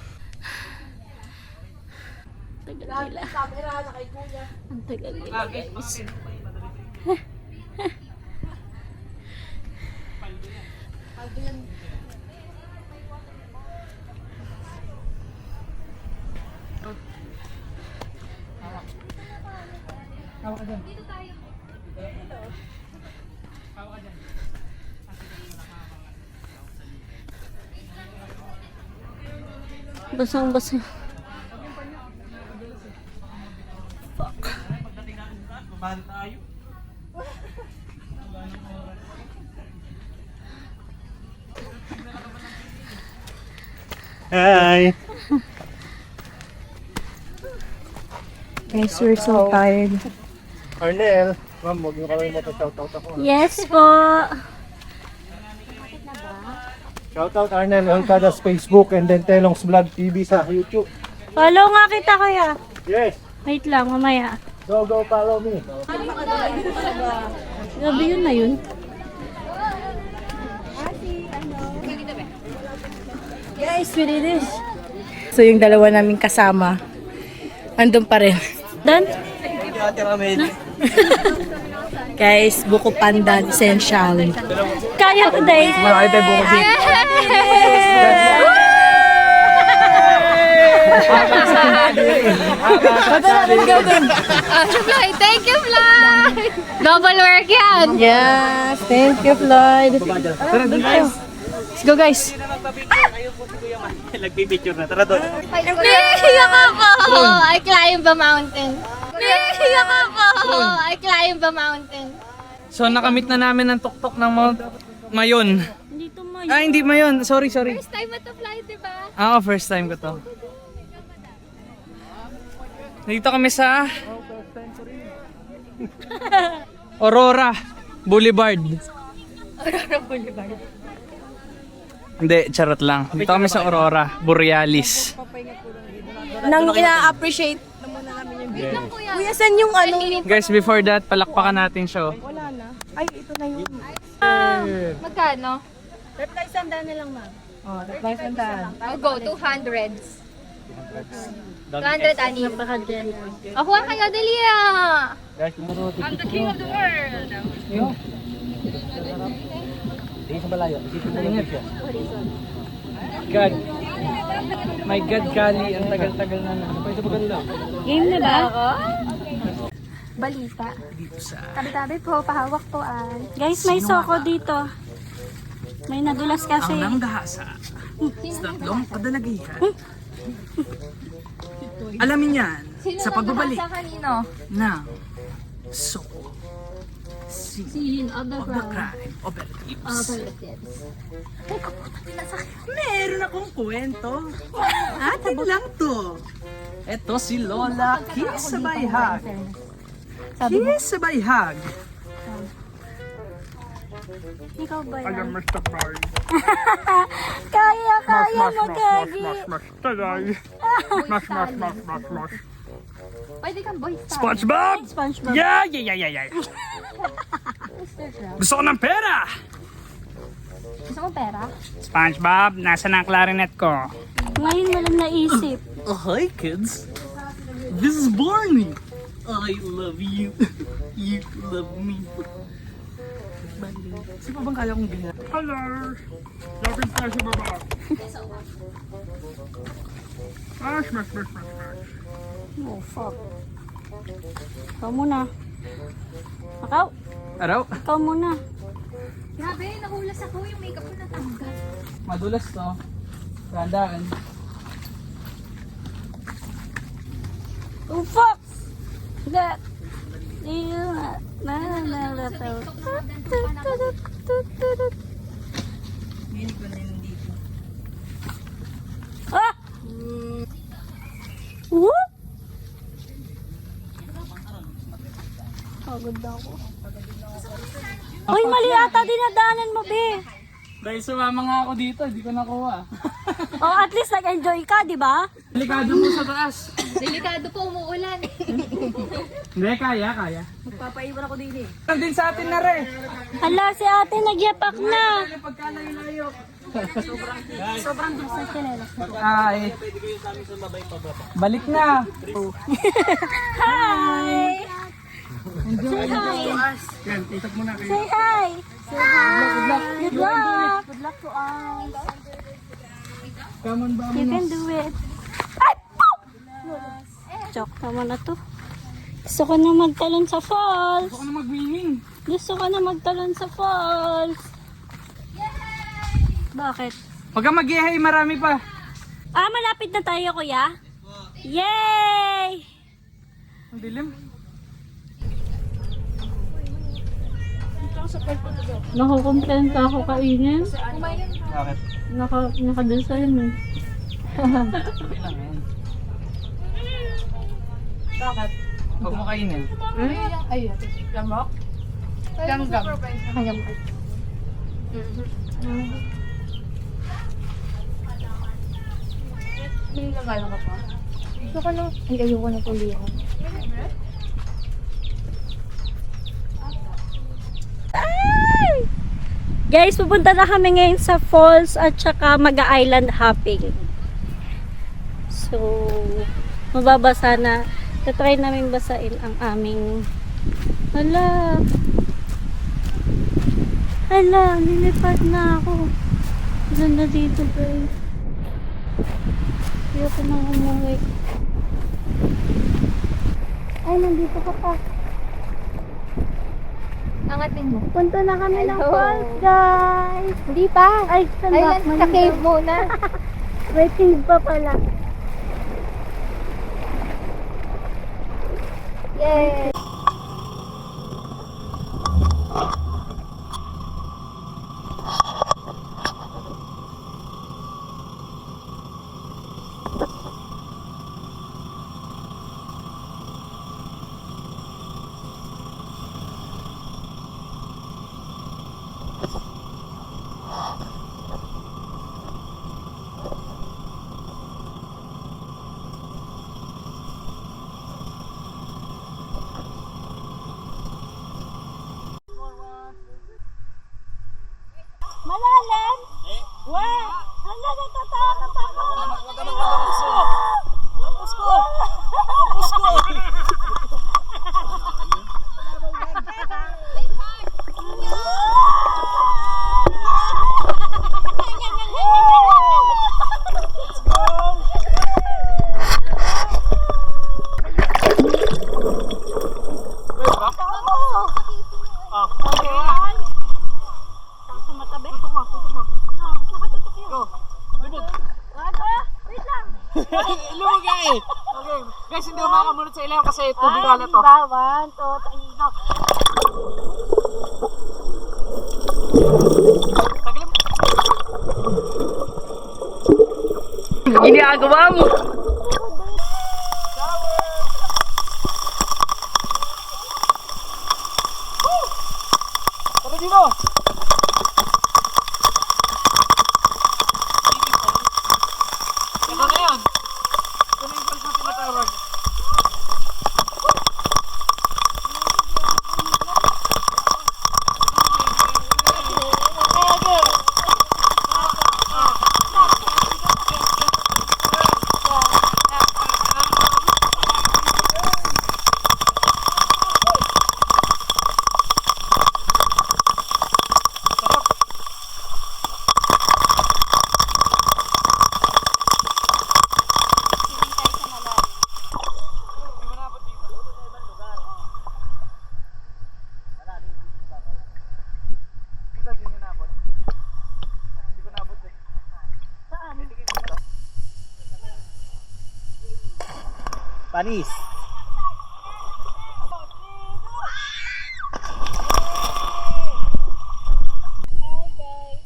Ang tagal nila, guys. Basang-basa. Hi! Guys, we're so tired. Arnel, ma'am, huwag niyo kami mapag-shoutout ako. Yes po. Shoutout Arnel, Olcadas Facebook and then Telong's Vlog TV sa YouTube. Follow nga kita kaya. Yes! Wait lang, mamaya. Go, follow me. Gabi yun na yun. Guys, we did this. So yung dalawa naming kasama, andun pa rin. Dan? Guys, buko pandan, essential. Kaya today. Malaki tayo buko dito. Fly, thank you, Fly! Double work yan! Yes, thank you, Floyd. Let's go, guys. Nagpipicture na. Tara doon. Nahihiyak ako! I climb the mountain. Nahihiyak ako! I climb the mountain. So nakamit na namin ang tuktok ng Mount Mayon. Dito mo. Ah, hindi Mayon. Sorry. First time mo to fly, diba? First time ko to. Dito kami sa Aurora Boulevard. Hindi, charot lang. Dito kami sa Aurora Borealis. Nang ina-appreciate. Kuya, saan yung ano? Guys, before that, palakpakan natin siya. Oh. Ay, ito na yun. Magkano? Oh, that's and done. I'll go, 200s. 200 ani. Ako ang kayo, Delia! I'm the king of the world! God. My God, Kali. Ang tagal-tagal na na. Game na ba? Balita. Tabi-tabi po, pahawak po Guys, may soko dito. May nadulas kasi. Ang nanggahasa sa tatlong kadalagihan. Alamin yan sa pagbabalik kanino? ng Soko. Scene of the Crime Operatives. Meron akong kwento. Atin lang to. Ito si Lola Kiss sa Bayhag. Kiss sa Bayhag. Ikaw ba yan? Alam mo sa bar. Kaya mo, Gagi. Smash. Pwede kang boy star. SpongeBob! SpongeBob. Yeah. Gusto ko ng pera! Gusto mo pera? SpongeBob, nasa na ang clarinet ko? Ngayon mo lang naisip. Oh, hi kids. This is Barney. I love you. You love me. Sino bang kaya kong ganyan? Hello! Lapit tayo sa baba. Smash. Oh, fuck. Ikaw muna. Ikaw? Araw? Ikaw muna. Grabe, nahulas ako. Yung makeup ko natanggal. Madulas to. Gandaan. Oh, fuck! That... Ah! What? Pagod ako. Uy, mali ata dinadaanan mo, be. Dahil sumama nga ako dito, hindi ko nakuha. Oh, at least nag-enjoy ka, di ba? Delikado mo sa taas. Delikado po, umuulan. Hindi, kaya. Magpapaiwan ako din eh. Nandun sa atin na rin. Hala, si ate nagyapak na. Pagkalayo-layo. Sobrang bilis ng chinelas. Ay. Balik na. Hi! Say hi! Yan, itak mo na kayo. Say hi! Say hi! Good luck! Good luck to us! Come on, ba? You can do it! Ay! Poop! Joke naman na to. Gusto ko na magtalon sa falls. Gusto ko na mag-winning. Gusto ko na magtalon sa falls. Bakit? Huwag kang mag-ihay, marami pa. Ah, malapit na tayo, kuya. Yay! Ang dilim. Nakukumplenta ako kainin. Bakit? Naka-design eh. Bakit? Huwag mo kainin. Guys, pupunta na kami ngayon sa falls at saka mag-island hopping. So, mababasa na. Tatry namin basain ang aming... Hala! Hala, nilipad na ako. Ganda dito, guys. Ayoko nang umuwi. Ay, nandito ka pa. Angatin mo. Punta na kami ng falls, guys. Hindi pa. Ay, sandali. Sa cave muna. May cave pa pala. Yay! Malalim? Wow! Hala, natatakot ako! Lumugay! Okay, guys, hindi ako makamunod sa ilaw kasi tubig na to. 1, 2, 3, go! Ginagawa mo! Tara dito! Ito na yan! Ito na yung pals na tinatawag. Panis. Hi guys!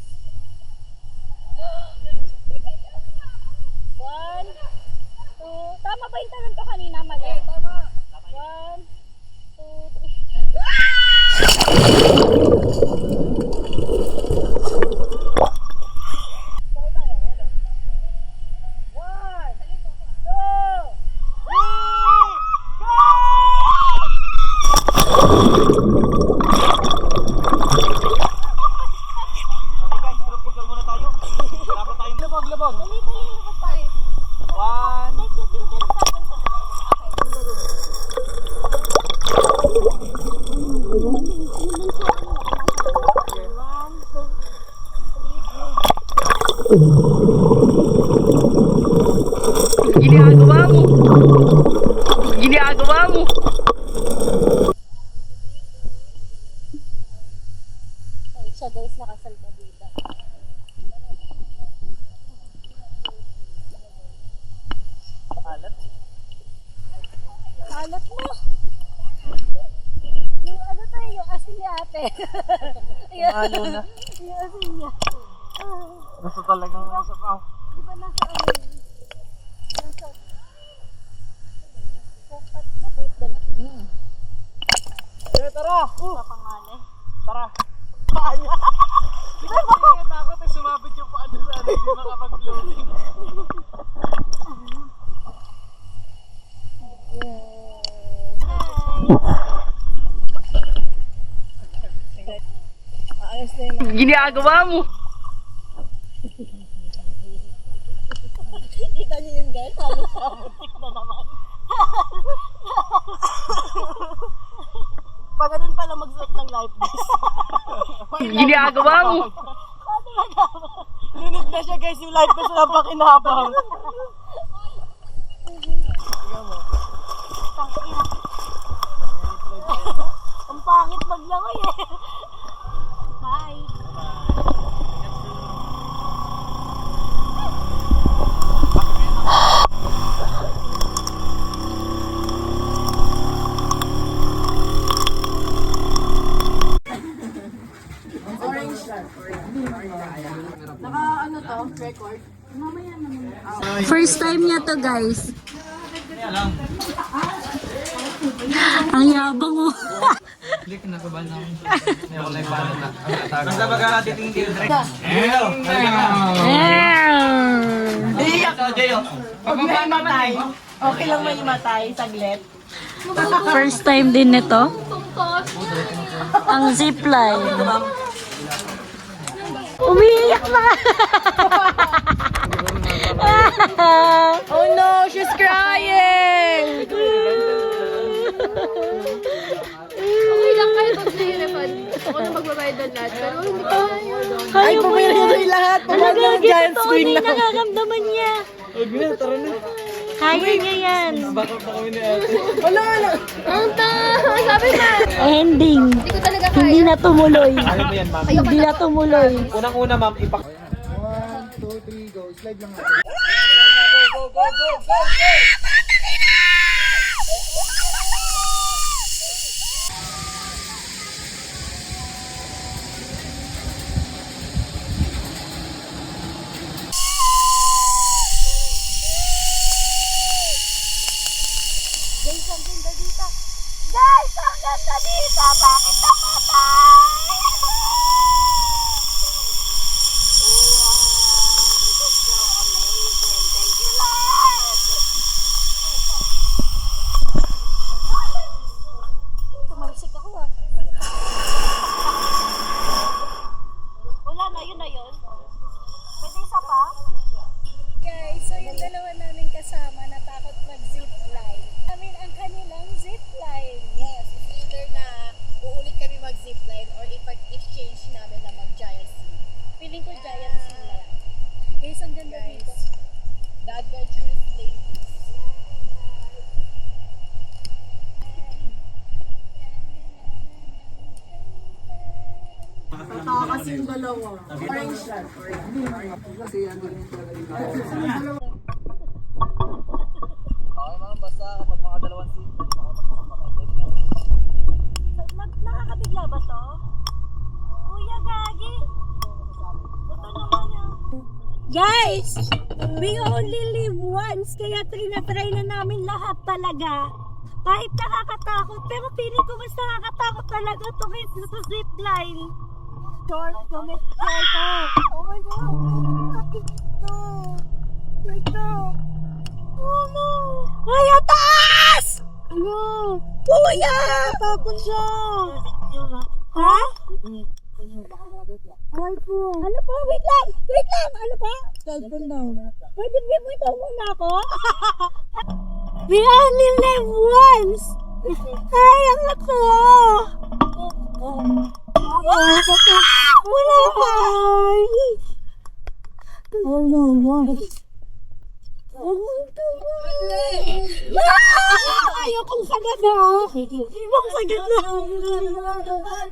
1, 2, tama ba yung tanong ko kanina? Mali? Tama! 1, 2, 3. Ginagawa mo! Ginagawa mo! Ay, siya guys, nakasalba dito. Kalat mo. Yung ano tayo, yung asin ni ate. Ano na? Yung asin niya. Gusto talagang nasa pa. Di ba nasa ano yun? Nasa... Kapat na buot na lang. Tara! Sa pangalan. Tara! Paa niya! Hindi ko takot eh, sumabit yung paa doon sa ano, hindi makapag-floating. Ayos na yun. Ginagawa mo. Kita niyo yun guys, halos sabutik na naman. Pag ganun pala mag-set ng life vest. Ginagawa mo. Lunod na siya guys, yung life vest na pakinabang. Ang pangit maglangoy eh. Bye. First time niya to, guys. Ang yabang mo. Hindi ka nakabal na ako. Hindi ako lang paano na. Basta pagkakatiting children. Iiyak Ito, Jayo. Pag may matay, okay lang may matay, saglit. First time din nito. Ang zipline. Umiiyak na. Oh no, she's crying! Okay lang kayo pag nahirapan. Ako na magbabayad ng lahat. Pero hindi ko Ay, pumayari na lahat. Pumayari ng giant screen na. Nakakamdaman niya. Huwag na, tara na. Kaya niya yan. Baka pa kami ni ate. Wala, wala. ang sabi na. Ending. Hindi ko talaga kaya. Hindi na tumuloy. Ano ba yan, ma'am? Hindi na tumuloy. Unang-una, ma'am, 1, 2, 3, go. Slide lang natin. Go, go, go, go, go! Guys, ang ganda dito. Guys, ang ganda dito. Bakit namatay? Tumalsik ako ah. Wala na, yun na yun. Pwede isa pa? Guys, so yung dalawa namin kasama natakot mag-zipline. Amin ang kanilang zipline. Yes, it's either na uulit kami mag-zipline or ipag-exchange namin na mag-giant sea. Feeling ko giant sea na lang. Guys, ang ganda dito. The adventurous ladies. Tatakas yung dalawa. Orange lang. Okay, ma'am, basta kapag mga dalawang seat, Nakakabigla ba to? Kuya, gagi. Ito naman ah. Guys, we only live once, kaya trinatry na namin lahat talaga. Kahit nakakatakot, pero feeling ko mas nakakatakot talaga ito kaysa sa zipline. Short, comment, short. Oh my God. Ito. Ito. Oh no. Ay, taas! Ano? Kuya! Tapon siya! Ha? Ay po. Ano po? Wait lang! Wait lang! Ano pa? Cellphone daw. Pwede mo ito muna ako? We only live once! Ay, ang lako! Wala ka! Wala ka! Ayokong sagad na! Ibang sagad na! Oh my God!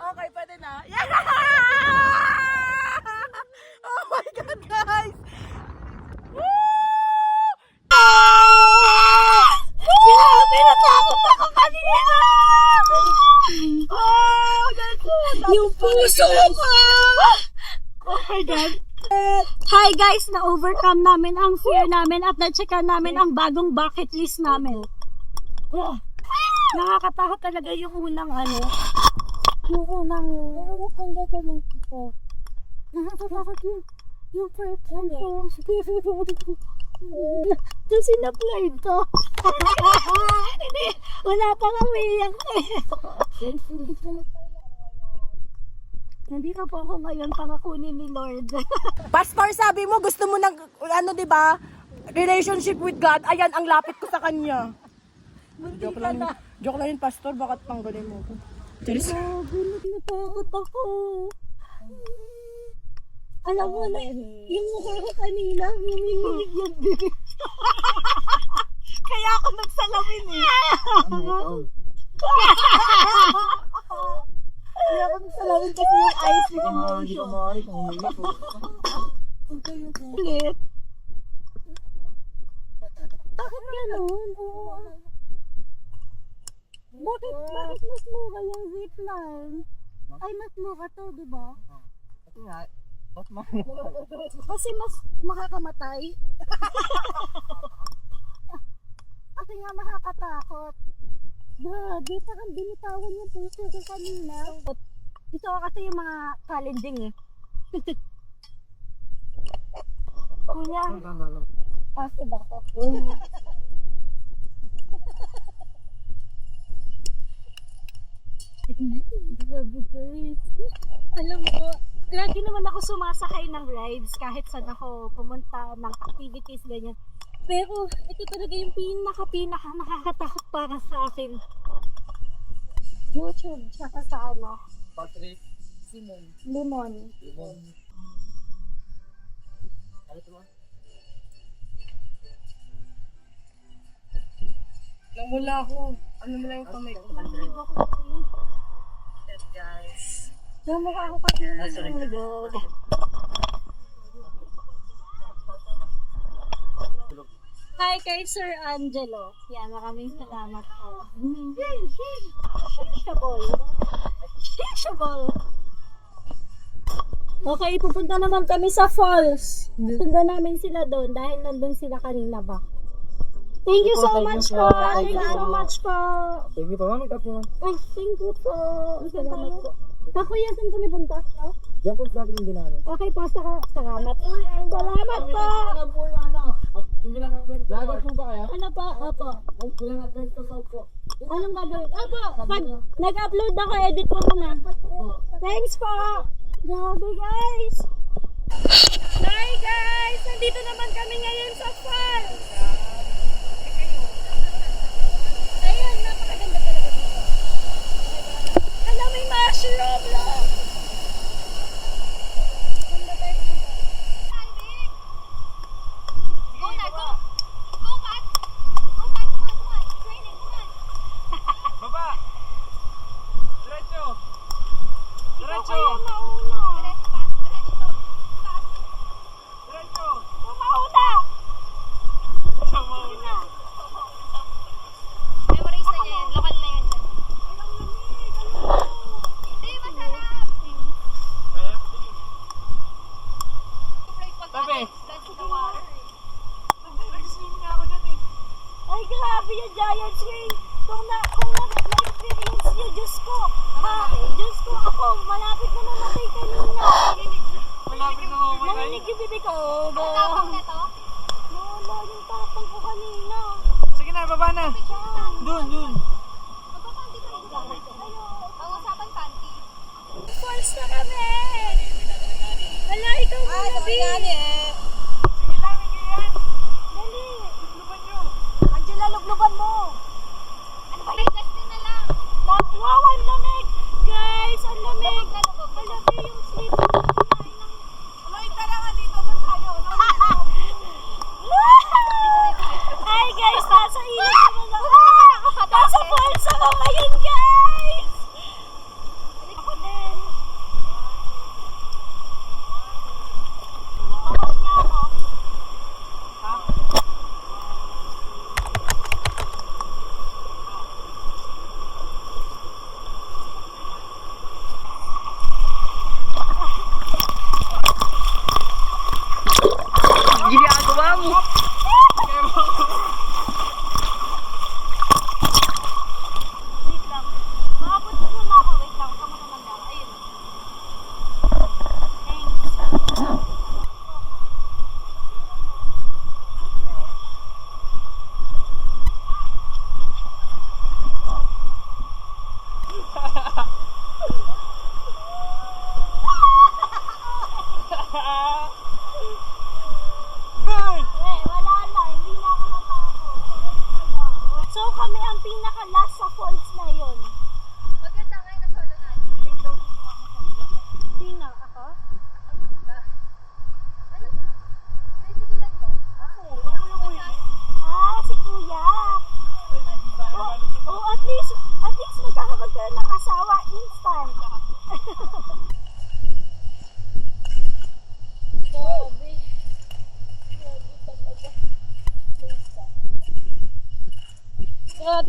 Okay, pwede na. Yeah! Oh my God, guys! Grabe, natakot ako kanina! Oh, Yung puso ko! Oh my God. Hi guys, na-overcome namin ang fear namin at na-checkan namin ang bagong bucket list namin. Oh, nakakatakot talaga yung unang ano. Yung unang... Nakakatakot yung first one. Kasi na-play to. Hindi, wala pang umiyak eh. Nandito po ako ngayon para kunin ni Lord. Pastor, sabi mo, gusto mo ng, ano, di ba? Relationship with God. Ayan, ang lapit ko sa kanya. Joke lang yun, Pastor. Bakit tanggalin mo ko? Charis. Oh, gulat na takot ako. Alam mo na, yung mukha ko kanina, humihilig yung bibig. Kaya ako nagsalamin eh. Kaya ako nagsalamin kasi yung eyes ni emotion. Ulit. Bakit ganun? Bakit mas mura yung zipline? Ay, mas mura to, di ba? Kasi mas makakamatay. Kasi nga makakatakot. Grabe, parang binitawan yung puso ko kanina. Ito kasi yung mga challenging eh. Kuya. Kasi ba ako? Grabe guys. Alam mo, lagi naman ako sumasakay ng rides kahit saan ako pumunta ng activities ganyan. Pero ito talaga yung pinaka nakakatakot para sa akin. YouTube, saka sa ano? Patrick. Limon. Namula ako. Ano mo lang yung kamay ko? Guys. Namukha ako kasi ng God. Hi kay Sir Angelo. Yan, maraming salamat po. Shishable. Okay, pupunta naman kami sa falls. Sundan namin sila doon dahil nandun sila kanina ba. Thank you so much po. Thank you so much po. Thank you po, mami. Kapo. Ay, thank you po. Salamat po. Kakuya, saan kami punta? Diyan po sa akin yung dinaanan. Okay po, salamat. Salamat po. Lagot mo ba kaya? Ano pa? Opo. Anong gagawin? Opo, pag nag-upload ako, edit ko muna. Thanks po. Grabe guys. Hi guys! Nandito naman kami ngayon sa falls. Ayan, napakaganda talaga dito. Alam, may mushroom lang. Ganda tayo dito. Go na, go! Go, Kat! Go, Kat! Come on, come on! Training, come on! Baba! Diretso! Diretso! Kaya mauna. Diretso, Kat! Diretso! Kat! Diretso! Mauna. Mauna! Memorize na niya yan. Lokal na yan. Hindi, masarap! Kaya? Play pag Tabi. That's the water. Nag-swim na ako dyan eh. Ay, grabe yung giant swing. Kung na-experience niyo, Diyos ko. Diyos ko, ako, malapit na namatay kanina. Malapit na ako matay. Narinig yung bibig ko. Ang tapang na to? Wala yung tapang ko kanina. Sige na, baba na. Dun. Magpapanti ka rin ba? Pag-usapan panty. Falls na kami. Wala, ikaw muna, B. Sige lang, Miguel. Dali. Lugluban nyo. Angela, lugluban mo. Ano ba? Just na lang. Wow, ang lamig. Guys, ang lamig. Lubog na lubog. Ang lamig yung sleep. Hi guys, nasa ilog naman ako. Nasa falls ako ngayon.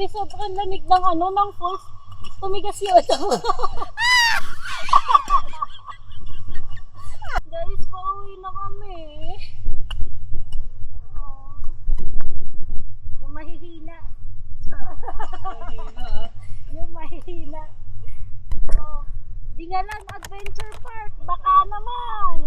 Grabe, sobrang lamig ng ng falls. Tumigas yun. Guys, pauwi na kami. Oh. Yung mahihina. Yung mahihina. Oh, di nga lang adventure park. Baka naman.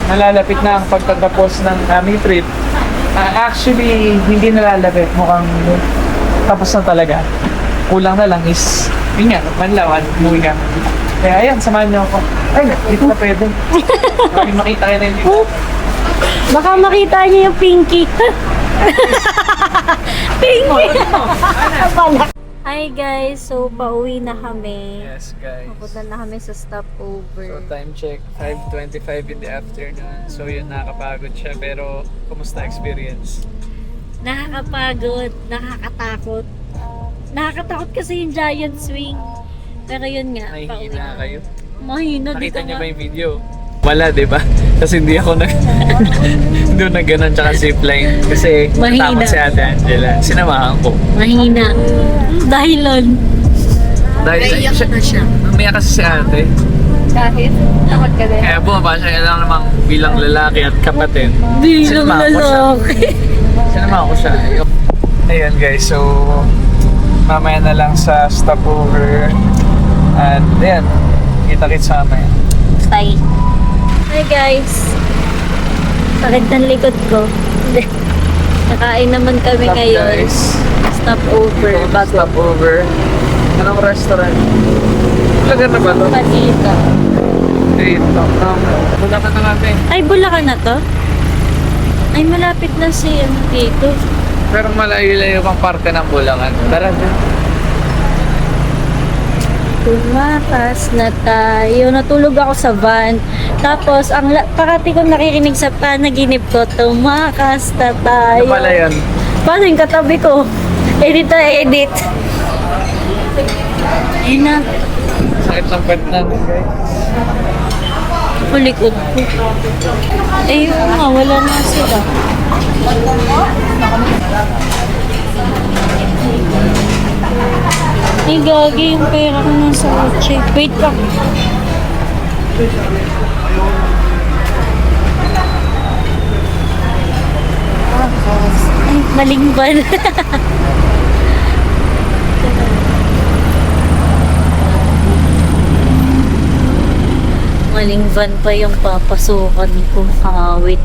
Nalalapit na ang pagtatapos ng aming trip. Actually, hindi nalalapit. Mukhang tapos na talaga. Kulang na lang is, yun nga, manlawan, umuwi ka. Kaya ayan, samahan niyo ako. Ay, dito na pwede. Ay, makita kayo na yun. Baka makita niyo yung Pinky. Pinky! Hi guys, so pauwi na kami. Yes, guys. Papunta na kami sa stopover. So, time check, 5:25 in the afternoon. So, yun, nakakapagod siya. Pero, kumusta experience? Nakakapagod, nakakatakot. Nakakatakot kasi yung giant swing. Pero yun nga, Nahihina kayo? Mahina dito Nakita niyo nga. ba yung video? Wala, di ba? Kasi hindi ako hindi ako nag-ganon tsaka zipline. Kasi Mahina. natakot si Ate Angela. Sinamahan ko. Mahina. Dahilan. Dahil siya. Umiyak kasi si Ate. Kahit takot ka din. Kaya bumaba siya lang namang bilang lalaki at kapatid. Bilang Sinamahan ko siya. lalaki. Sinamahan ko siya. Ayun guys, so mamaya na lang sa stopover. At ayan, kita-kits sa mamaya. Bye. Hi guys. Sakit ng likod ko. Nakain naman kami Stop, ngayon. guys. Stopover. Stopover. Anong restaurant? Lagar na ba ito? Panita. Dito. Bulacan na natin. Ay, Bulacan na to? Ay, malapit na si dito. Pero malayo-layo pang parte ng Bulacan. Tara dyan. Tumakas na tayo. Natulog ako sa van. Tapos, parati ko nakikinig sa panaginip ko, tumakas na tayo. Ano pala yun? Paano yung katabi ko? Edit na edit. Ayun na. Sakit ng pet natin guys. Kulikod ko. Eh, yun nga, wala na sila. Ay, gagi yung pera ko nasa kotse. Wait lang. Ay, maling ban. Maling van pa yung papasukan ko. Kawit.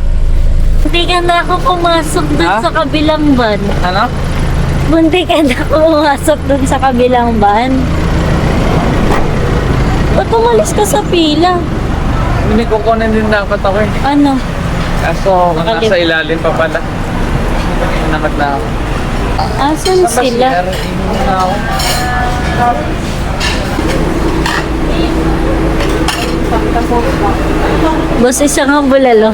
Hindi ka na ako pumasok dun Ha? sa kabilang van. Ano? Munti ka na pumasok dun sa kabilang van. Ba't umalis ka sa pila? Hindi ko kunin din dapat ako eh. Ano? Kaso, nasa ilalim pa pala. Nakat na ako. Asan sila? Na ako. Boss, isa nga bulalo.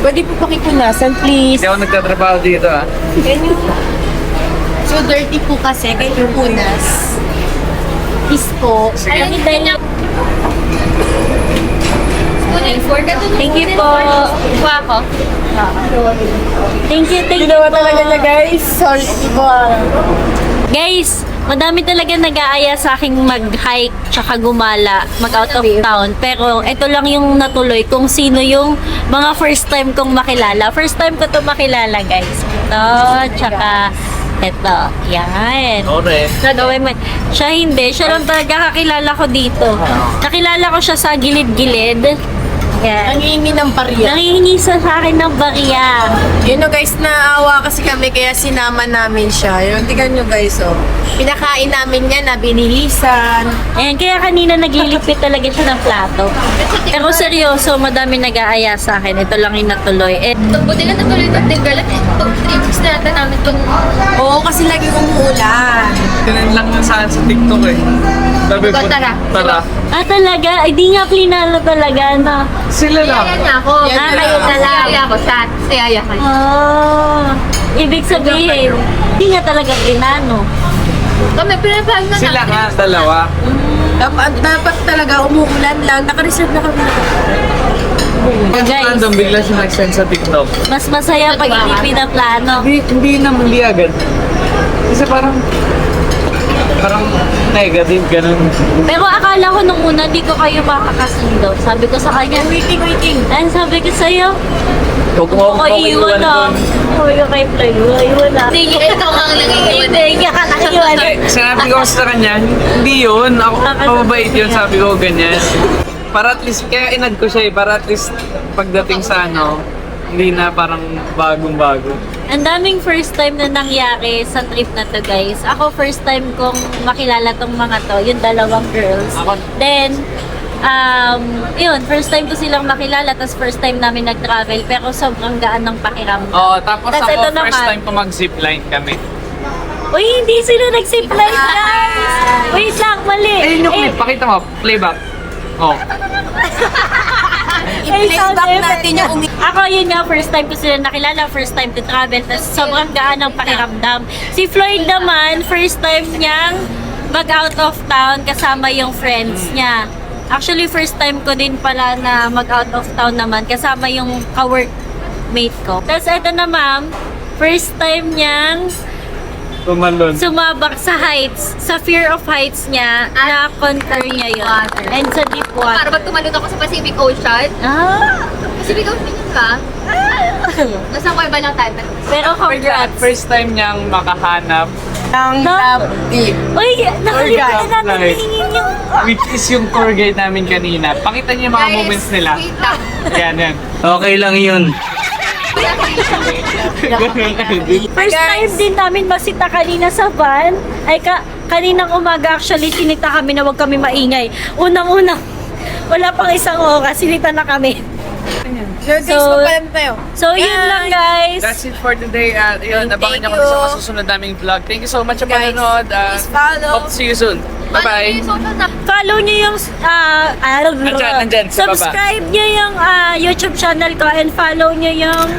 Pwede po pakipunasan, please. Hindi ako nagtatrabaho dito ah. So dirty po kasi, kayo punas. Peace po. Alam ni Daniel. Thank you po. Kuha ako. Thank you, Ginawa po. talaga niya, guys. Sorry po. Guys, madami talaga nag-aaya sa aking mag-hike tsaka gumala, mag-out of town. Pero ito lang yung natuloy kung sino yung mga first time kong makilala. First time ko to makilala, guys. Ito, tsaka ito. Yan. Ore. Siya hindi. Siya lang talaga kakilala ko dito. Nakilala ko siya sa gilid-gilid. Yan. Nangihingi ng pariya. Nangihingi sa akin ng bariya. Yun o guys, naawa kasi kami kaya sinama namin siya. Yun, tingnan nyo guys oh. Pinakain namin yan na binilisan. Ayan, kaya kanina naglilipit talaga siya ng plato. Pero seryoso, madami nag-aaya sa akin. Ito lang yung natuloy. Eh, Buti na natuloy ito, tinggal. 3 weeks na natin namin itong... Oo, kasi lagi umuulan. Tinan lang na saan sa TikTok eh. Sabi ko, Tara. Tara. talaga? Ay, di nga plinano talaga na. Sila lang. Kaya niya ako. Yan na Kayo lang. na lang. Kaya ako. Sayaya kayo. Ibig sabihin, di nga talaga plinano. Kami pinapahal na Sila nga, dalawa. Dapat talaga umuulan lang. Naka-reserve na kami. Guys, Random, bigla siya nag-send sa TikTok. mas masaya pag hindi pinaplano. Hindi agad. Kasi parang negative, ganun. Pero akala ko nung una, di ko kayo makakasundo. Sabi ko sa kanya, waiting. And sabi ko sa'yo, Huwag ako iiwan na. Sabi ko kay Floyd, iwan na. Hindi, ikaw ang lang iiwan. Hindi ka na iwan. Sinabi ko sa kanya, hindi yun. Ako, mababait yun, sabi ko ganyan. Para at least, kaya inad ko siya para at least pagdating sa ano, hindi na parang bagong-bago. Ang daming first time na nangyari sa trip na to, guys. Ako, first time kong makilala tong mga to, yung dalawang girls. Then, yun, first time ko silang makilala, tapos first time namin nag-travel, pero sobrang gaan ng pakiramdam. Oo, tapos Tas ako, ito first naman. time ko mag-zipline kami. Uy, hindi sila nag-zipline, guys! Wait lang, mali! Ayun yung clip, pakita mo, playback. Oh. I-playback natin yung Ako, yun nga, first time ko sila nakilala, first time to travel, tapos sobrang gaan ng pakiramdam. Si Floyd naman, first time niyang mag-out of town kasama yung friends niya. Actually, first time ko din pala na mag-out of town naman kasama yung ka-workmate ko. Tapos eto na ma'am, first time niyang Tumalon. sumabak sa heights, sa fear of heights niya, na-conquer niya yun. water. And sa deep water. Para pag tumalon ako sa Pacific Ocean. Ah! Pacific Ocean yun ba? Nasa ko iba lang tayo. Pero congrats. First time niyang makahanap, Uy, nakalimutan na natin Guide. tingin yung... which is yung tour guide namin kanina. Pakita niyo yung mga Guys, moments nila. wait lang. Yan. Okay lang yun. First time din namin masita kanina sa van. Ay, kaninang umaga actually, sinita kami na huwag kami maingay. Unang-unang, wala pang isang oras, sinita na kami. So, yun lang guys. That's it for today. Yun, abangan niyo kami sa masusunod naming vlog. Thank you so much sa panonood. Hope to see you soon. Bye-bye. Follow nyo yung Nandyan, sa baba. subscribe nyo yung YouTube channel ko and follow nyo yung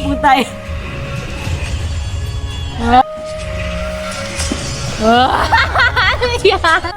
Putay. Ano yan?